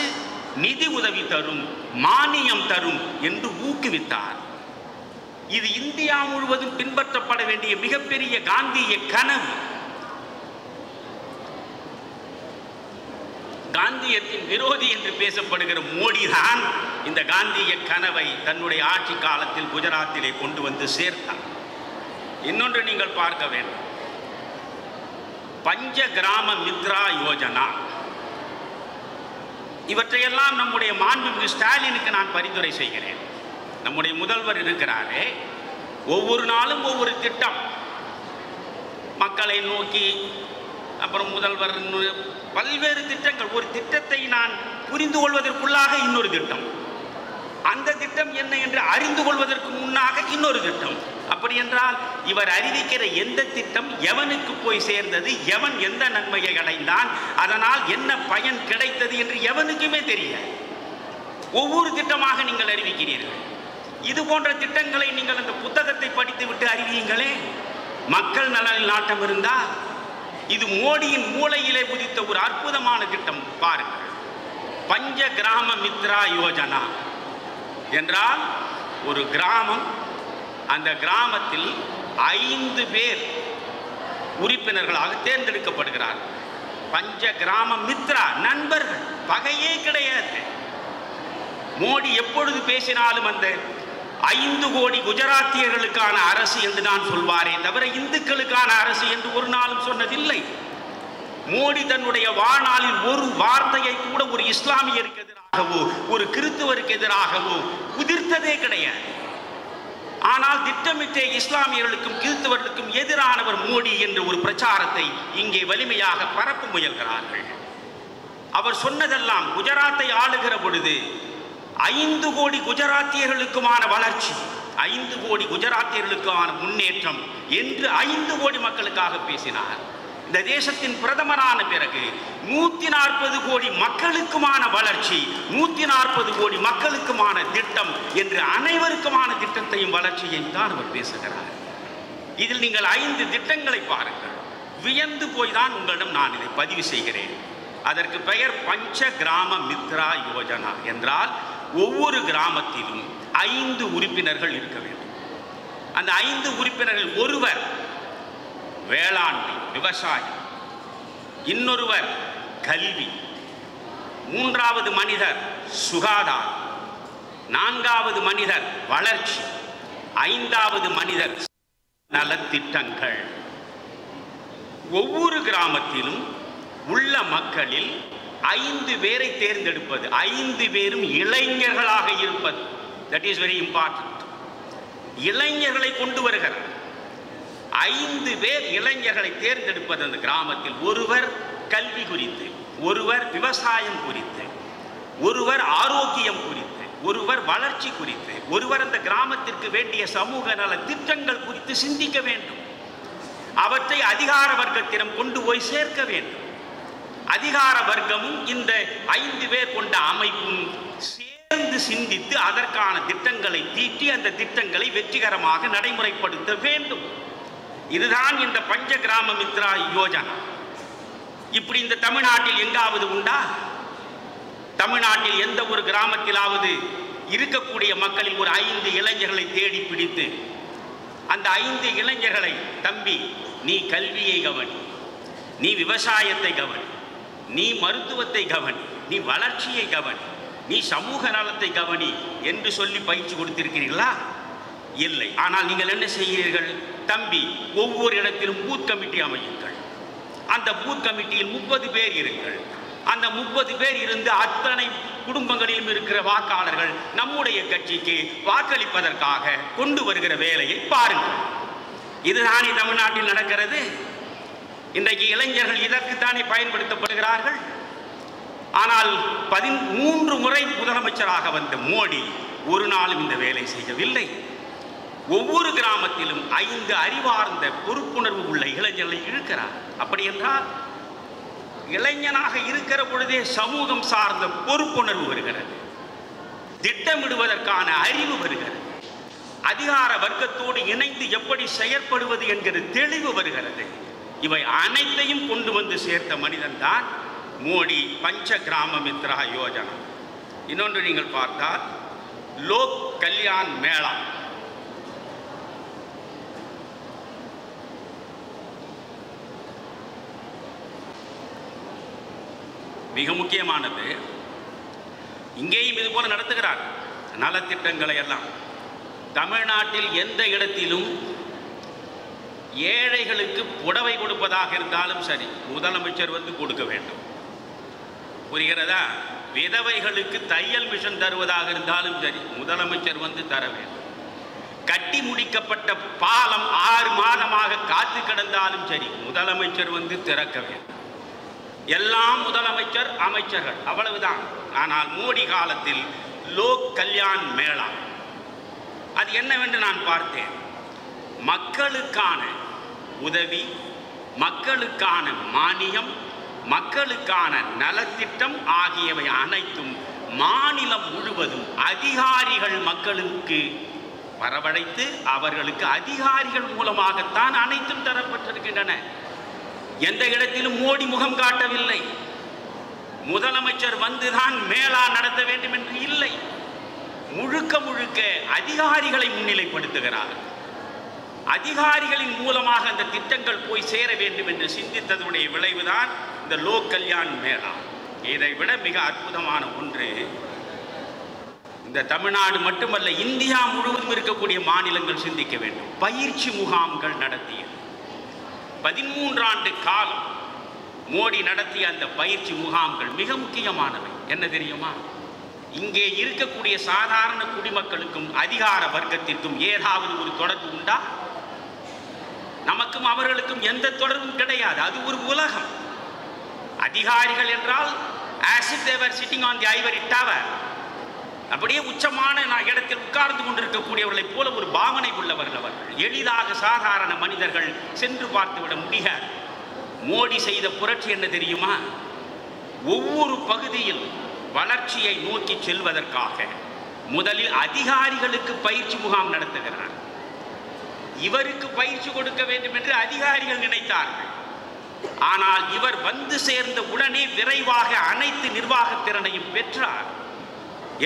நிதி உதவி தரும், மானியம் தரும் என்று ஊக்குவித்தார். இது இந்தியா முழுவதும் பின்பற்றப்பட வேண்டிய மிகப்பெரிய காந்திய கனவு. காந்தியத்தின் விரோதி என்று பேசப்படுகிற மோடி தான் இந்த காந்திய கனவை தன்னுடைய ஆட்சி காலத்தில் குஜராத்திலே கொண்டு வந்து சேர்த்தார். இன்னொன்று நீங்கள் பார்க்க வேண்டும், பஞ்ச கிராம மித்ரா யோஜனா. இவற்றையெல்லாம் நம்முடைய மாண்புமிகு ஸ்டாலினுக்கு நான் பரிந்துரை செய்கிறேன். நம்முடைய முதல்வர் இருக்கிறாரே, ஒவ்வொரு நாளும் ஒவ்வொரு திட்டம் மக்களை நோக்கி, அப்புறம் முதல்வர் பல்வேறு திட்டங்கள். ஒரு திட்டத்தை நான் புரிந்து கொள்வதற்குள்ளாக இன்னொரு திட்டம், அந்த திட்டம் என்ன என்று அறிந்து கொள்வதற்கு முன்னாக இன்னொரு திட்டம். அப்படி என்றால் இவர் அறிவிக்கிற எந்த திட்டம் எவனுக்கு போய் சேர்ந்தது, எவன் எந்த நன்மையை அடைந்தான், அதனால் என்ன பயன் கிடைத்தது என்று எவனுக்குமே தெரியாது. ஒவ்வொரு திட்டமாக நீங்கள் அறிவிக்கிறீர்கள். இது போன்ற திட்டங்களை நீங்கள் அந்த புத்தகத்தை படித்து விட்டு அறிவியுங்களே. மக்கள் நலனில் நாட்டம் இருந்தா இது மோடியின் மூளையிலே உதித்த ஒரு அற்புதமான திட்டம். பாருங்கள், பஞ்ச கிராம மித்ரா யோஜனா என்றால் ஒரு கிராமம், அந்த கிராமத்தில் 5 பேர் உறுப்பினர்களாக தேர்ந்தெடுக்கப்படுகிறார். பஞ்ச கிராம மித்ரா, நண்பர்கள், பகையே கிடையாது. மோடி எப்பொழுது பேசினாலும் அந்த 5 கோடி குஜராத்தியர்களுக்கான அரசு என்று நான் சொல்வாரே தவிர இந்துக்களுக்கான அரசு என்று ஒரு நாளும் சொன்னதில்லை. மோடி தன்னுடைய வாழ்நாளில் ஒரு வார்த்தையை கூட ஒரு இஸ்லாமியருக்கு எதிராகவோ ஒரு கிறிஸ்துவருக்கு எதிராகவோ உதிர்த்ததே கிடையாது. ஆனால் திட்டமிட்டே இஸ்லாமியர்களுக்கும் கிறிஸ்தவர்களுக்கும் எதிரானவர் மோடி என்ற ஒரு பிரச்சாரத்தை இங்கே வலிமையாக பரப்ப முயல்கிறார்கள். அவர் சொன்னதெல்லாம் குஜராத்தை ஆளுகிற பொழுது 5 கோடி குஜராத்தியர்களுக்குமான வளர்ச்சி, 5 கோடி குஜராத்தியர்களுக்கான முன்னேற்றம் என்று 5 கோடி மக்களுக்காக பேசினார். இந்த தேசத்தின் பிரதமரான பிறகு 140 கோடி மக்களுக்குமான வளர்ச்சி, 140 கோடி மக்களுக்குமான திட்டம் என்று அனைவருக்குமான திட்டத்தையும் வளர்ச்சியையும் தான் அவர் பேசுகிறார். இதில் நீங்கள் 5 திட்டங்களை பாருங்கள். வியந்து போய் தான் உங்களிடம் நான் இதை பதிவு செய்கிறேன். அதற்கு பெயர் பஞ்ச கிராம மித்ரா யோஜனா என்றால் ஒவ்வொரு கிராமத்திலும் 5 உறுப்பினர்கள் இருக்க வேண்டும். அந்த 5 உறுப்பினர்கள் ஒருவர் வேளாண்மை விவசாயம், இன்னொருவர் கல்வி, 3வது மனிதர் சுகாதாரம், 4வது மனிதர் வளர்ச்சி, 5வது மனிதர் நலத்திட்டங்கள். ஒவ்வொரு கிராமத்திலும் உள்ள மக்களில் 5 பேரை தேர்ந்தெடுப்பது, 5 பேரும் இளைஞர்களாக இருப்பது. That is very important. இளைஞர்களை கொண்டு வருகிறார். 5 பேர் இளைஞர்களை தேர்ந்தெடுப்பது அந்த கிராமத்தில். ஒருவர் கல்வி குறித்து, ஒருவர் விவசாயம் குறித்து, ஒருவர் ஆரோக்கியம் குறித்து, ஒருவர் வளர்ச்சி குறித்து, ஒருவர் அந்த கிராமத்திற்கு வேண்டிய சமூக நல திட்டங்கள் குறித்து சிந்திக்க வேண்டும். அவற்றை அதிகார வர்க்கத்திடம் கொண்டு போய் சேர்க்க வேண்டும். அதிகார வர்க்கமும் இந்த 5 பேர் கொண்ட அமைப்பும் சேர்ந்து சிந்தித்து அதற்கான திட்டங்களை தீட்டி அந்த திட்டங்களை வெற்றிகரமாக நடைமுறைப்படுத்த வேண்டும். இதுதான் இந்த பஞ்ச கிராம மித்ரா யோஜனா. இப்படி இந்த தமிழ்நாட்டில் எங்காவது உண்டா? தமிழ்நாட்டில் எந்த ஒரு கிராமத்திலாவது இருக்கக்கூடிய மக்களில் ஒரு 5 இளைஞர்களை தேடி பிடித்து அந்த 5 இளைஞர்களை, தம்பி நீ கல்வியை கவனி, நீ விவசாயத்தை கவனி, நீ மருத்துவத்தை கவனி, நீ வளர்ச்சியை கவனி, நீ சமூக நலத்தை கவனி என்று சொல்லி பயிற்சி கொடுத்திருக்கிறீர்களா? இல்லை. ஆனால் நீங்கள் என்ன செய்கிறீர்கள்? தம்பி ஒவ்வொரு இடத்திலும் பூத் கமிட்டி அமையுங்கள். அந்த பூத் கமிட்டியில் 30 பேர் இருங்கள். அந்த 30 பேர் இருந்து அத்தனை குடும்பங்களிலும் இருக்கிற வாக்காளர்கள் நம்முடைய கட்சிக்கு வாக்களிப்பதற்காக கொண்டு வருகிற வேலையை பாருங்கள். இதுதானே தமிழ்நாட்டில் நடக்கிறது. இன்றைக்கு இளைஞர்கள் இதற்குத்தானே பயன்படுத்தப்படுகிறார்கள். ஆனால் 13 முறை முதலமைச்சராக வந்த மோடி ஒரு நாளும் இந்த வேலை செய்யவில்லை. ஒவ்வொரு கிராமத்திலும் 5 அறிவார்ந்த பொறுப்புணர்வு உள்ள இளைஞர்களை இருக்கிறார். அப்படி என்றால் இளைஞனாக இருக்கிற பொழுதே சமூகம் சார்ந்த பொறுப்புணர்வு வருகிறது, திட்டமிடுவதற்கான அறிவு வருகிறது, அதிகார வர்க்கத்தோடு இணைந்து எப்படி செயற்படுவது என்கிற தெளிவு வருகிறது. இவை அனைத்தையும் கொண்டு வந்து சேர்த்த மனிதன் தான் மோடி. பஞ்ச கிராம மித்ரா யோஜனா. இன்னொன்று நீங்கள் பார்த்தால் லோக் கல்யாண் மேளா. மிக முக்கியமானது. இங்கேயும் இது போல நடத்துகிறார் நலத்திட்டங்களை எல்லாம். தமிழ்நாட்டில் எந்த இடத்திலும் ஏழைகளுக்கு புடவை கொடுப்பதாக இருந்தாலும் சரி, முதலமைச்சர் வந்து கொடுக்க வேண்டும். புரிகிறதா? விதவைகளுக்கு தையல் மிஷன் தருவதாக இருந்தாலும் சரி, முதலமைச்சர் வந்து தர வேண்டும். கட்டி முடிக்கப்பட்ட பாலம் 6 மாதமாக காத்து கிடந்தாலும் சரி, முதலமைச்சர் வந்து திறக்க வேண்டும். எல்லாம் முதலமைச்சர், அமைச்சர்கள், அவ்வளவுதான். ஆனால் மோடி காலத்தில் லோக் கல்யாண் மேளா அது என்னவென்று நான் பார்த்தேன். மக்களுக்கான உதவி, மக்களுக்கான மானியம், மக்களுக்கான நலத்திட்டம் ஆகியவை அனைத்தும் மாநிலம் முழுவதும் அதிகாரிகள் மக்களுக்கு வரவழைத்து அவர்களுக்கு அதிகாரிகள் மூலமாகத்தான் அனைத்தும் தரப்பட்டிருக்கின்றன. எந்த இடத்திலும் மோடி முகம் காட்டவில்லை. முதலமைச்சர் வந்துதான் மேளா நடத்த வேண்டும் என்று இல்லை. முழுக்க முழுக்க அதிகாரிகளை முன்னிலைப்படுத்துகிறார். அதிகாரிகளின் மூலமாக அந்த திட்டங்கள் போய் சேர வேண்டும் என்று சிந்தித்ததுடைய விளைவுதான் இந்த லோக் கல்யாண் மேளா. இதை விட மிக அற்புதமான ஒன்று, இந்த தமிழ்நாடு மட்டுமல்ல, இந்தியா முழுவதும் இருக்கக்கூடிய மாநிலங்கள் சிந்திக்க வேண்டும். பயிற்சி முகாம்கள் நடத்தியது. 13 ஆண்டு காலம் மோடி நடத்திய அந்த பயிற்சி முகாம்கள் மிக முக்கியமானவை. என்ன தெரியுமா? இங்கே இருக்கக்கூடிய சாதாரண குடிமக்களுக்கும் அதிகார வர்க்கத்திற்கும் ஏதாவது ஒரு தொடர்பு உண்டா? நமக்கும் அவர்களுக்கும் எந்த தொடர்பும் கிடையாது. அது ஒரு உலகம். அதிகாரிகள் என்றால் as if they were sitting on the ivory tower, அப்படியே உச்சமான இடத்தில் உட்கார்ந்து கொண்டிருக்கக்கூடியவர்களைப் போல ஒரு பாவனை உள்ளவர்கள் அவர்கள். எளிதாக சாதாரண மனிதர்கள் சென்று பார்த்துவிட முடியாது. மோடி செய்த புரட்சி என்ன தெரியுமா? ஒவ்வொரு பகுதியில் வளர்ச்சியை நோக்கி செல்வதற்காக முதலில் அதிகாரிகளுக்கு பயிற்சி முகாம் நடத்துகிறார். இவருக்கு பயிற்சி கொடுக்க வேண்டும் என்று அதிகாரிகள் நினைத்தார்கள். ஆனால் இவர் வந்து சேர்ந்த உடனே விரைவாக அனைத்து நிர்வாகத்திறனையும் பெற்றார்.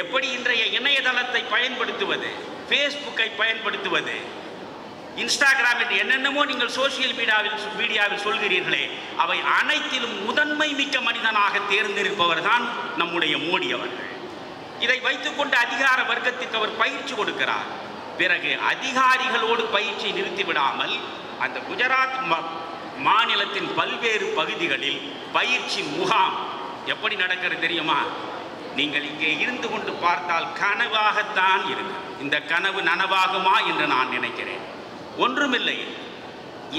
எப்படி இன்றைய இணையதளத்தை பயன்படுத்துவது, ஃபேஸ்புக்கை பயன்படுத்துவது, இன்ஸ்டாகிராம் என்று என்னென்னமோ நீங்கள் சோசியல் மீடியாவில் சொல்கிறீர்களே, அவை அனைத்திலும் முதன்மை மிக்க மனிதனாக தேர்ந்தெடுப்பவர் தான் நம்முடைய மோடி அவர்கள். இதை வைத்துக்கொண்டு அதிகார வர்க்கத்திற்கு அவர் பயிற்சி கொடுக்கிறார். பிறகு அதிகாரிகளோடு பயிற்சியை நிறுத்திவிடாமல் அந்த குஜராத் மாநிலத்தின் பல்வேறு பகுதிகளில் பயிற்சி முகாம் எப்படி நடக்கிறது தெரியுமா? நீங்கள் இங்கே இருந்து கொண்டு பார்த்தால் கனவாகத்தான் இருக்கு. இந்த கனவு நனவாகுமா என்று நான் நினைக்கிறேன். ஒன்றுமில்லை,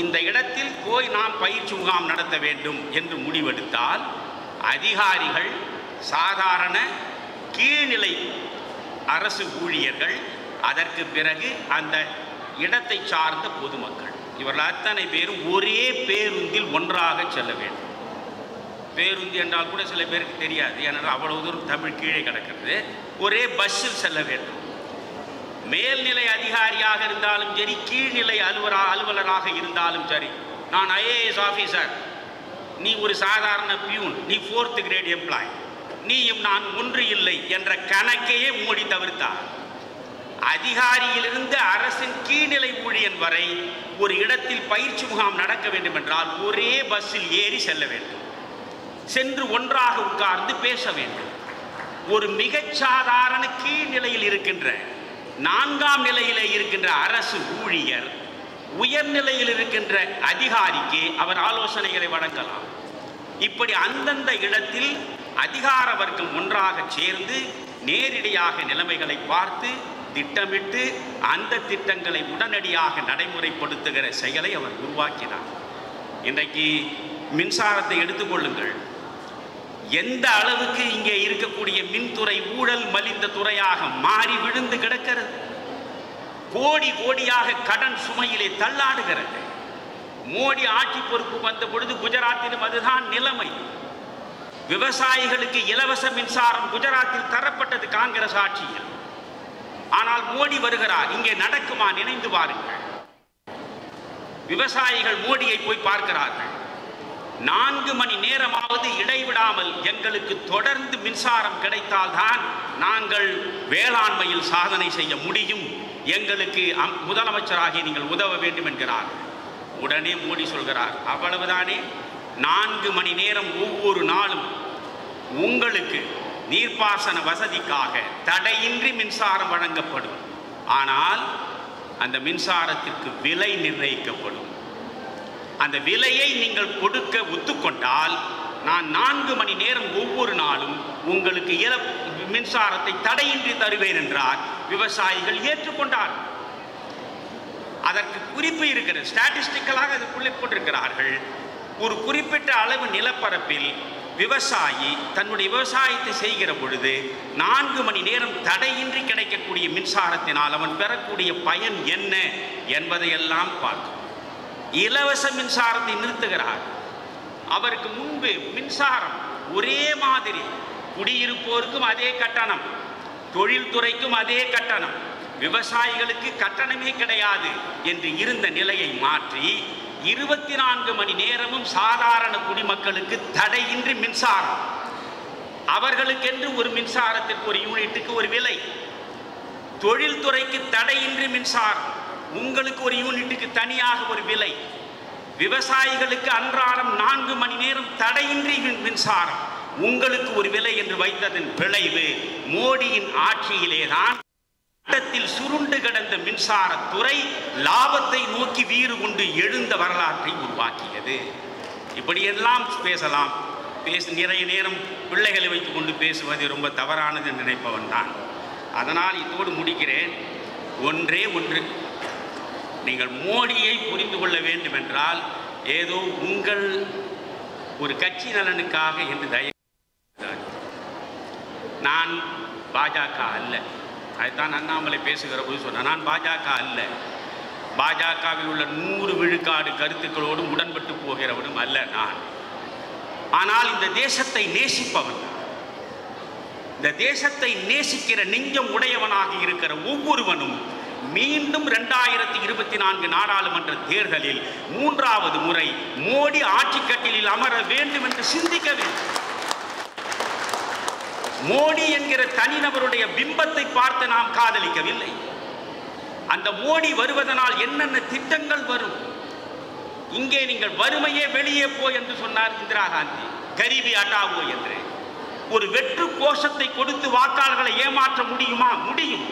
இந்த இடத்தில் போய் நாம் பயிற்சி முகாம் நடத்த வேண்டும் என்று முடிவெடுத்தால் அதிகாரிகள், சாதாரண கீழ்நிலை அரசு ஊழியர்கள், அதற்கு பிறகு அந்த இடத்தை சார்ந்த பொதுமக்கள், இவர்கள் அத்தனை பேரும் ஒரே பேருந்தில் ஒன்றாக செல்ல வேண்டும். பேருந்து என்றால் கூட சில பேருக்கு தெரியாது, ஏனென்றால் அவ்வளவு தூரம் தமிழ் கீழே கிடக்கிறது. ஒரே பஸ்ஸில் செல்ல வேண்டும். மேல்நிலை அதிகாரியாக இருந்தாலும் சரி, கீழ்நிலை அலுவலராக இருந்தாலும் சரி, நான் ஐஏஎஸ் ஆஃபீஸர், நீ ஒரு சாதாரண பியூன், நீ 4th கிரேட் எம்ப்ளாய், நீயும் நான் ஒன்று இல்லை என்ற கணக்கையே மோடி தவிர்த்தார். அதிகாரியிலிருந்து அரசின் கீழ்நிலை ஊழியன் வரை ஒரு இடத்தில் பயிற்சி முகாம் நடக்க வேண்டும் என்றால் ஒரே பஸ்ஸில் ஏறி செல்ல வேண்டும். சென்று ஒன்றாக உட்கார்ந்து பேச வேண்டும். ஒரு மிகச் சாதாரண கீழ்நிலையில் இருக்கின்ற 4ஆம் நிலையிலே இருக்கின்ற அரசு ஊழியர் உயர்நிலையில் இருக்கின்ற அதிகாரிக்கு அவர் ஆலோசனைகளை வழங்கலாம். இப்படி அந்தந்த இடத்தில் அதிகார வர்க்கம் ஒன்றாக சேர்ந்து நேரடியாக நிலைமைகளை பார்த்து திட்டமிட்டு அந்த திட்டங்களை உடனடியாக நடைமுறைப்படுத்துகிற செயலை அவர் உருவாக்கினார். இன்றைக்கு மின்சாரத்தை எடுத்துக்கொள்ளுங்கள். எந்த அளவுக்கு இங்கே இருக்கக்கூடிய மின்துறை ஊழல் மலிந்த துறையாக மாறி விழுந்து கிடக்கிறது. கோடி கோடியாக கடன் சுமையிலே தள்ளாடுகிறது. மோடி ஆட்சி பொறுப்பு வந்த பொழுது குஜராத்திலும் அதுதான் நிலைமை. விவசாயிகளுக்கு இலவச மின்சாரம் குஜராத்தில் தரப்பட்டது காங்கிரஸ் ஆட்சியில். ஆனால் மோடி வருகிறார். இங்கே நடக்குமா? நினைந்து பாருங்கள். விவசாயிகள் மோடியை போய் பார்க்கிறார்கள். 4 மணி நேரமாவது இடைவிடாமல் எங்களுக்கு தொடர்ந்து மின்சாரம் கிடைத்தால்தான் நாங்கள் வேளாண்மையில் சாதனை செய்ய முடியும், எங்களுக்கு முதலமைச்சராகி நீங்கள் உதவ வேண்டும் என்கிறார். உடனே மோடி சொல்கிறார், அவ்வளவுதானே, 4 மணி நேரம் ஒவ்வொரு நாளும் உங்களுக்கு நீர்ப்பாசன வசதிக்காக தடையின்றி மின்சாரம் வழங்கப்படும். ஆனால் அந்த மின்சாரத்திற்கு விலை நிர்ணயிக்கப்படும். அந்த விலையை நீங்கள் கொடுக்க ஒத்துக்கொண்டால் நான் 4 மணி நேரம் ஒவ்வொரு நாளும் உங்களுக்கு மின்சாரத்தை தடையின்றி தருவேன் என்றார். விவசாயிகள் ஏற்றுக்கொண்டார். அதற்கு குறிப்பு இருக்கிறது. ஸ்டாட்டிஸ்டிக்கலாக அதுக்குள்ளே போட்டிருக்கிறார்கள். ஒரு குறிப்பிட்ட அளவு நிலப்பரப்பில் விவசாயி தன்னுடைய விவசாயத்தை செய்கிற பொழுது 4 மணி நேரம் தடையின்றி கிடைக்கக்கூடிய மின்சாரத்தினால் அவன் பெறக்கூடிய பயன் என்ன என்பதையெல்லாம் பார்க்கும். இலவச மின்சாரத்தை நிறுத்துகிறார். அவருக்கு முன்பு மின்சாரம் ஒரே மாதிரி, குடியிருப்போருக்கும் அதே கட்டணம், தொழில்துறைக்கும் அதே கட்டணம், விவசாயிகளுக்கு கட்டணமே கிடையாது என்று இருந்த நிலையை மாற்றி 24 மணி நேரமும் சாதாரண குடிமக்களுக்கு தடையின்றி மின்சாரம். அவர்களுக்கென்று ஒரு மின்சாரத்திற்கு ஒரு யூனிட்டுக்கு ஒரு விலை, தொழில்துறைக்கு தடையின்றி மின்சாரம், உங்களுக்கு ஒரு யூனிட்டுக்கு தனியாக ஒரு விலை, விவசாயிகளுக்கு அன்றாடம் 4 மணி நேரம் தடையின்றி மின்சாரம், உங்களுக்கு ஒரு விலை என்று வைத்ததன் விளைவு மோடியின் ஆட்சியிலேதான் சட்டத்தில் சுருண்டு கிடந்த மின்சாரத்துறை லாபத்தை நோக்கி வீறு கொண்டு எழுந்த வரலாற்றை உருவாக்கியது. இப்படியெல்லாம் பேசலாம். நிறைய நேரம் பிள்ளைகளை வைத்துக் கொண்டு பேசுவது ரொம்ப தவறானது என்று நினைப்பவன் தான். அதனால் இதோடு முடிக்கிறேன். ஒன்றே ஒன்று, நீங்கள் மோடியை புரிந்து கொள்ள வேண்டும் என்றால் ஏதோ உங்கள் ஒரு கட்சி நலனுக்காக என்று நான் பாஜக அல்ல. அதுதான் அண்ணாமலை பேசுகிற போது சொன்னார், நான் பாஜக அல்ல, பாஜகவில் உள்ள 100 விழுக்காடு கருத்துக்களோடும் உடன்பட்டு போகிறவனும் அல்ல நான். ஆனால் இந்த தேசத்தை நேசிப்பவன், இந்த தேசத்தை நேசிக்கிற நெஞ்சம் உடையவனாக இருக்கிற ஒவ்வொருவனும் மீண்டும் 2024 நாடாளுமன்ற தேர்தலில் 3வது முறை மோடி ஆட்சி கட்டிலில் அமர வேண்டும் என்று சிந்திக்க வேண்டும். மோடி என்கிற தனிநபருடைய பிம்பத்தை பார்த்து நாம் காதலிக்கவில்லை. அந்த மோடி வருவதனால் என்னென்ன திட்டங்கள் வரும்? இங்கே நீங்கள் வறுமையே வெளியே போ என்று சொன்னார் இந்திரா காந்தி, கரீபி ஹட்டாவோ என்று. ஒரு வெற்று கோஷத்தை கொடுத்து வாக்காளர்களை ஏமாற்ற முடியுமா? முடியும்.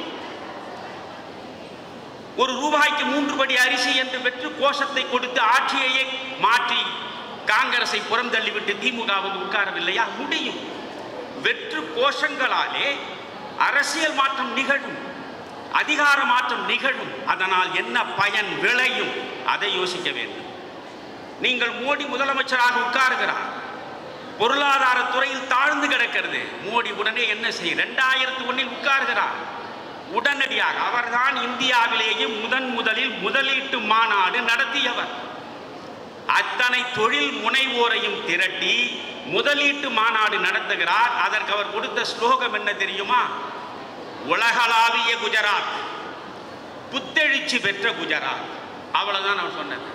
ஒரு ரூபாய்க்கு 3 படி அரிசி என்று வெற்று கோஷத்தை கொடுத்து ஆட்சியையே மாற்றி காங்கிரஸை புறம் தள்ளிவிட்டு திமுக வந்து உட்காரவில்லையா? முடியும். வெற்று கோஷங்களாலே அரசியல் மாற்றம் நிகழும், அதிகார மாற்றம் நிகழும். அதனால் என்ன பயன் விளையும் அதை யோசிக்க வேண்டும். நீங்கள் மோடி முதலமைச்சராக உட்காருகிறார், பொருளாதார துறையில் தாழ்ந்து கிடக்கிறது. மோடி உடனே என்ன செய்ய 2001 உட்காருகிறார். உடனடியாக அவர்தான் இந்தியாவிலேயே முதலில் முதலீட்டு மாநாடு நடத்தியவர். அத்தனை தொழில் முனைவோரையும் திரட்டி முதலீட்டு மாநாடு நடத்துகிறார். அதற்கு அவர் கொடுத்த ஸ்லோகம் என்ன தெரியுமா? உலகளாவிய குஜராத், புத்தெழுச்சி பெற்ற குஜராத். அவ்வளவுதான் அவர் சொன்னது.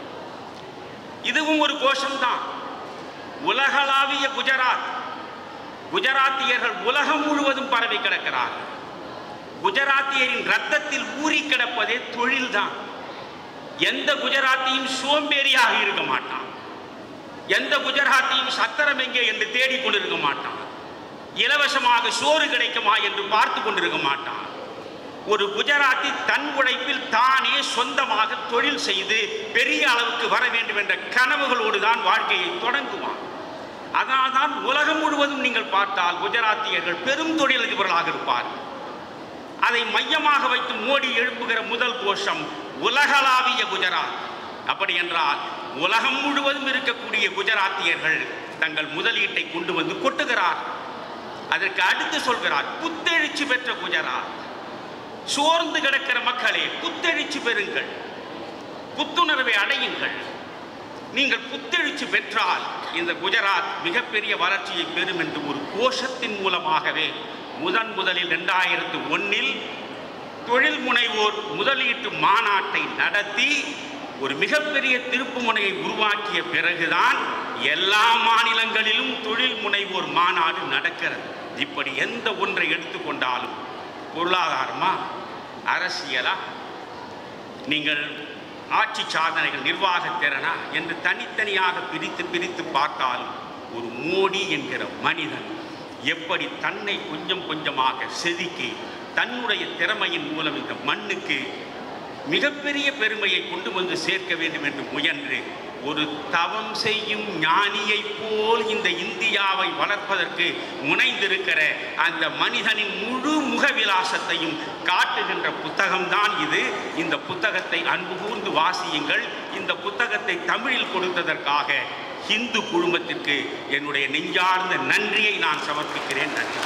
இதுவும் ஒரு கோஷம்தான். உலகளாவிய குஜராத். குஜராத்தியர்கள் உலகம் முழுவதும் பரவி கிடக்கிறார்கள். குஜராத்தியரின் ரத்தத்தில் ஊறி கிடப்பதே தொழில்தான். எந்த குஜராத்தியும் சோம்பேறியாக இருக்க மாட்டான். எந்த குஜராத்தியும் சத்திரம் எங்கே என்று தேடிக்கொண்டிருக்க மாட்டான். இலவசமாக சோறு கிடைக்குமா என்று பார்த்து கொண்டிருக்க மாட்டான். ஒரு குஜராத்தி தன் உழைப்பில் தானே சொந்தமாக தொழில் செய்து பெரிய அளவுக்கு வர வேண்டும் என்ற கனவுகளோடு தான் வாழ்க்கையை தொடங்குவான். அதனால்தான் உலகம் முழுவதும் நீங்கள் பார்த்தால் குஜராத்தியர்கள் பெரும் தொழிலதிபர்களாக இருப்பார்கள். அதை மையமாக வைத்து மோடி எழுப்புகிற முதல் கோஷம் உலகளாவிய குஜராத். அப்படி என்றால் உலகம் முழுவதும் இருக்கக்கூடிய குஜராத்தியர்கள் தங்கள் முதலீட்டை கொண்டு வந்து கொட்டுகிறார். அதற்கு அடுத்து சொல்கிறார் புத்தெழுச்சி பெற்ற குஜராத். சோர்ந்து கிடக்கிற மக்களே, புத்தெழுச்சி பெறுங்கள், புத்துணர்வை அடையுங்கள். நீங்கள் புத்தெழுச்சி பெற்றால் இந்த குஜராத் மிகப்பெரிய வளர்ச்சியை பெறும் என்று ஒரு கோஷத்தின் மூலமாகவே முதலில் 2001 தொழில் முனைவோர் முதலீட்டு மாநாட்டை நடத்தி ஒரு மிகப்பெரிய திருப்பு முனையை உருவாக்கிய பிறகுதான் எல்லா மாநிலங்களிலும் தொழில் முனைவோர் மாநாடு நடக்கிறது. இப்படி எந்த ஒன்றை எடுத்துக்கொண்டாலும் பொருளாதாரமா, அரசியலா, நீங்கள் ஆட்சி சாதனைகள், நிர்வாக திறனா என்று தனித்தனியாக பிரித்து பார்த்தாலும் ஒரு மோடி என்கிற மனிதன் எப்படி தன்னை கொஞ்சம் கொஞ்சமாக செதுக்கி தன்னுடைய திறமையின் மூலம் இந்த மண்ணுக்கு மிகப்பெரிய பெருமையை கொண்டு வந்து சேர்க்க வேண்டும் என்று முயன்று ஒரு தவம் செய்யும் ஞானியை போல் இந்த இந்தியாவை வளர்ப்பதற்கு முனைந்திருக்கிற அந்த மனிதனின் முழு முகவிலாசத்தையும் காட்டுகின்ற புத்தகம்தான் இது. இந்த புத்தகத்தை அன்பு கூர்ந்து வாசியுங்கள். இந்த புத்தகத்தை தமிழில் கொடுத்ததற்காக இந்து குழுமத்திற்கு என்னுடைய நெஞ்சார்ந்த நன்றியை நான் சமர்ப்பிக்கிறேன். நன்றி.